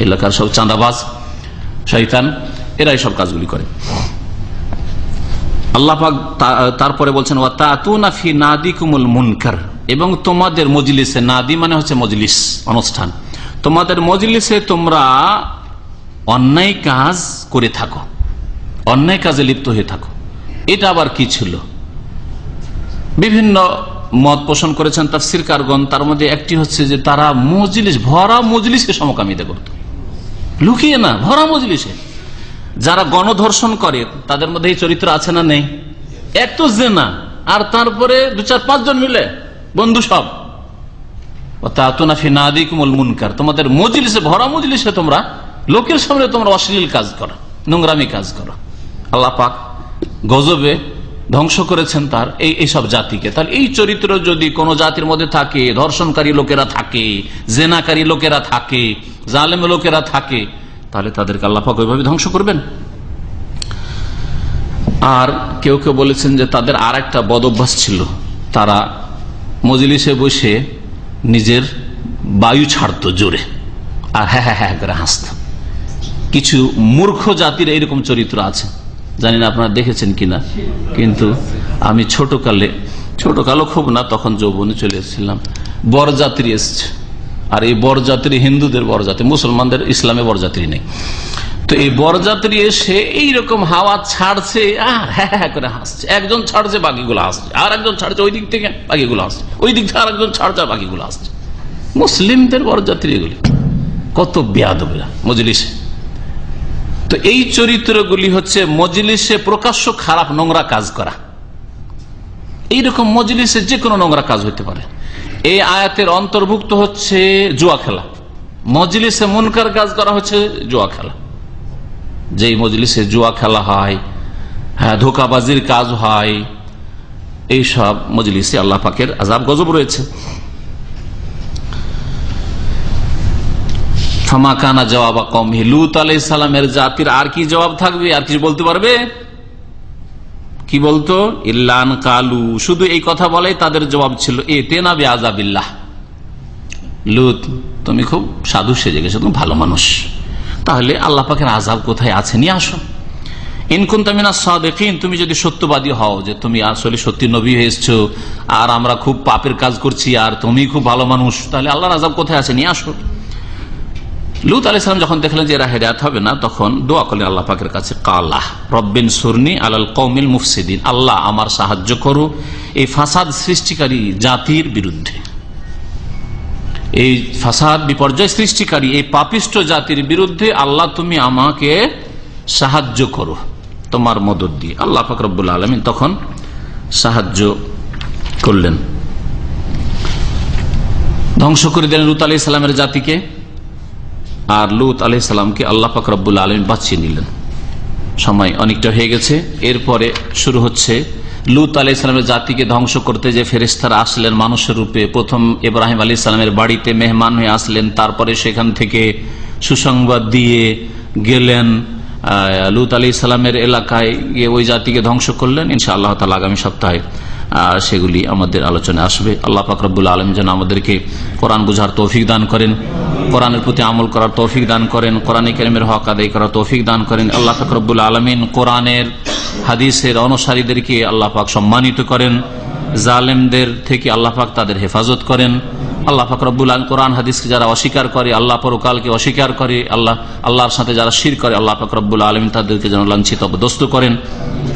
এলাকার সব চাঁদাবাজ, শয়তান, এরাই সব কাজগুলি করে। আল্লাহ পাক তারপরে বলছেন, ওয়া তাতুনা ফি নাদিকুমুল মুনকার, এবং তোমাদের মজলিসে, নাদি মানে হচ্ছে মজলিস, অনুষ্ঠান, তোমাদের মজলিসে তোমরা অন্যায় কাজ করে থাকো, অন্যায় কাজে লিপ্ত হয়ে থাকো। এটা আবার কি ছিল? বিভিন্ন মত পোষণ করেছেন তাফসীরকারগণ। তার মধ্যে একটি হচ্ছে যে তারা মজলিস, ভরা মজলিসকে সমকামিতা করত, লুকিয়ে না, ভরা মজলিসে। যারা গণধর্ষণ করে তাদের মধ্যে এই চরিত্র আছে না নেই? এক তো জেনা, আর তারপরে 2-4-5 জন মিলে বন্ধু সব। তোমাদের মজলিসে, ভরা মজলিসে তোমরা লোকের সামনে তোমরা অশ্লীল কাজ করো, নোংরামি কাজ করো। আল্লাহ পাক গজবে ধ্বংস করেছেন তার এইসব জাতিকে। তাহলে এই চরিত্র যদি কোন জাতির মধ্যে থাকে, ধর্ষণকারী লোকেরা থাকে, জেনাকারী লোকেরা থাকে, জালেম লোকেরা থাকে, তাহলে তাদেরকে আল্লাহ পাক ওইভাবে ধ্বংস করবেন। আর কেউ কেউ বলেছেন যে তাদের আর একটা বদ অভ্যাস ছিল, তারা মজলিসে বসে নিজের বায়ু ছাড়ত জোরে, আর হ্যাঁ হ্যাঁ হ্যাঁ করে হাসত। কিছু মূর্খ জাতির এইরকম চরিত্র আছে, জানি না আপনারা দেখেছেন কিনা, কিন্তু আমি ছোটকালও খুব না, তখন যৌবনে চলে এসেছিলাম, বরযাত্রী এসছে, আর এই বরযাত্রী হিন্দুদের বরযাত্রী, মুসলমানদের ইসলামে বরযাত্রী নেই। তো এই বরযাত্রী এসে এইরকম হাওয়া ছাড়ছে আর হ্যাঁ হ্যাঁ করে হাসছে, একজন ছাড়ছে বাকিগুলো হাসছে, আর একজন ছাড়ছে ওই দিক থেকে, বাকিগুলো হাসছে, ওই দিক থেকে আর একজন ছাড়ছে, বাকিগুলো হাসছে। মুসলিমদের বরযাত্রী এগুলি, কত বেয়াদবেরা মজলিসে। তো এই চরিত্রগুলি হচ্ছে মজলিসে প্রকাশ্য খারাপ নোংরা কাজ করা। এইরকম মজলিসে যে কোনো নোংরা কাজ হতে পারে। এই আয়াতের অন্তর্ভুক্ত হচ্ছে জুয়া খেলা। মজলিসে মুনকার কাজ করা হচ্ছে জুয়া খেলা। যেই মজলিসে জুয়া খেলা হয়, হ্যাঁ, ধোঁকাবাজির কাজ হয়, এইসব মজলিসে আল্লাহ পাকের আযাব গজব রয়েছে। ফামাকানা জবাব কওমিহি, লূত আলাইহিস সালামের জাতির আর কি জবাব থাকবে? আর কিছু বলতে পারবে? কি বলতো? ইল্লান কালু, শুধু এই কথা বলাই তাদের জবাব ছিল, এতেনা বিআযাবিল্লাহ, লূত তুমি খুব সাধু সেজে গেছো, তুমি ভালো মানুষ, তাহলে আল্লাহ পাকের আযাব কোথায় আছে নিয়ে আসো। ইন কুনতা মিনাস সাদিকিন, তুমি যদি সত্যবাদী হও যে তুমি আসলে সত্যি নবী হয়েছো, আর আমরা খুব পাপের কাজ করছি আর তুমি খুব ভালো মানুষ, তাহলে আল্লাহর আযাব কোথায় আছে নিয়ে আসো। লূত আলাইহিস সালাম যখন দেখলেন যে এরা হেদায়েত হবে না, তখন দোয়া করলেন আল্লাহ পাকের কাছে, কালা রব্বিন সুরনি আলাল কওমিল মুফসিদিন, আল্লাহ আমার সাহায্য করো এই ফাসাদ সৃষ্টিকারী জাতির বিরুদ্ধে, এই ফাসাদ বিপর্যয় সৃষ্টিকারী এই পাপিষ্ট জাতির বিরুদ্ধে আল্লাহ তুমি আমাকে সাহায্য করো তোমার মদদ দিয়ে। আল্লাহ পাক রব্বুল আলামিন তখন সাহায্য করলেন, ধ্বংস করে দিলেন লূত আলাইহিস সালামের জাতিকে, আর লূত আলাইহিস সালামকে আল্লাহ পাক রব্বুল আলামিন বাঁচিয়ে নিলেন। সময় অনেকটা হয়ে গেছে। এরপরে শুরু হচ্ছে লূত আলাইহিস সালামের জাতিকে ধ্বংস করতে যে ফেরেশতারা আসলেন মানুষের রূপে। প্রথম ইব্রাহিম আলাইহিস সালামের বাড়িতে মেহমান হয়ে আসলেন, তারপরে সেখান থেকে সুসংবাদ দিয়ে গেলেন লূত আলাইহিস সালামের এলাকায় গিয়ে ওই জাতিকে ধ্বংস করলেন। ইনশাআল্লাহ তাআলা আগামী সপ্তাহে সেগুলি আমাদের আলোচনায় আসবে। আল্লাহ পাক রব্বুল আলামিন যেন আমাদেরকে কোরআন বুঝার তৌফিক দান করেন, কোরআনের প্রতি আমল করার তৌফিক দান করেন, কোরআনে কারীমের হক আদায় করার তৌফিক দান করেন। আল্লাহ পাক রব্বুল আলামিন কোরআনের হাদিসের অনুসারীদেরকে আল্লাহ পাক সম্মানিত করেন, জালেমদের থেকে আল্লাহ পাক তাদের হেফাজত করেন। আল্লাহ পাক রব্বুল আলামিন কোরআন হাদিসকে যারা অস্বীকার করে, আল্লাহ পরকালকে অস্বীকার করে, আল্লাহর সাথে যারা শিরক করে, আল্লাহ পাক রব্বুল আলামিন তাদেরকে যেন লাঞ্ছিত অপদস্থ করেন।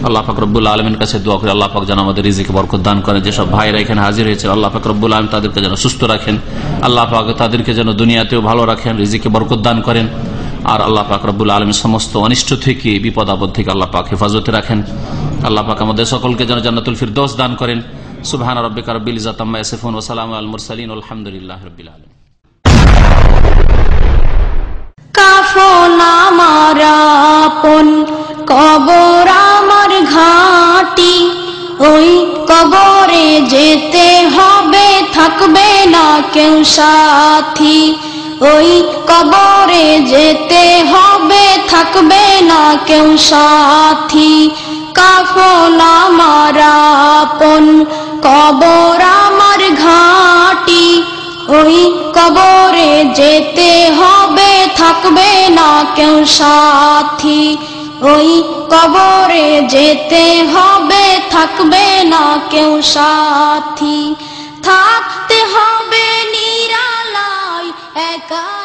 আল্লাহ পাক রব্বুল আলামিনের কাছে দোয়া করে আল্লাহ পাক যেন আমাদের রিজিকে বরকত দান করেন। যেসব ভাইরা এখানে হাজির হয়েছে আল্লাহ পাক রব্বুল আলামিন তাদেরকে যেন সুস্থ রাখেন, আল্লাহ পাক তাদেরকে যেন দুনিয়াতেও ভালো রাখেন, রিজিকে বরকত দান করেন। আর আল্লাহ পাক রব্বুল আলামিন সমস্ত অনিষ্ট থেকে, বিপদ আপদ থেকে আল্লাহ পাক হেফাজতে রাখেন। আল্লাহ পাক আমাদের সকলকে যেন জান্নাতুল ফিরদৌস দান করেন। সুবহান রাব্বিকা রাব্বিল ইজ্জাতি আম্মা ইয়াসিফুন ওয়া সালামুন আলাল মুরসালিন আলহামদুলিল্লাহি রাব্বিল আলামিন।
কাফন আমার আপন, কবর আমার ঘাঁটি, ওই কবরে যেতে হবে, থাকবে না কেউ সাথী। ওই কবরে যেতে হবে, থাকবে না কেউ সাথী। কাফন আমার আপন, কবর আমার ঘাঁটি, ওই কবরে যেতে হবে, থাকবে না কেউ সাথী। ওই কবরে যেতে হবে, থাকবে না কেউ সাথী। থাকতে হবে নিরালায় একা।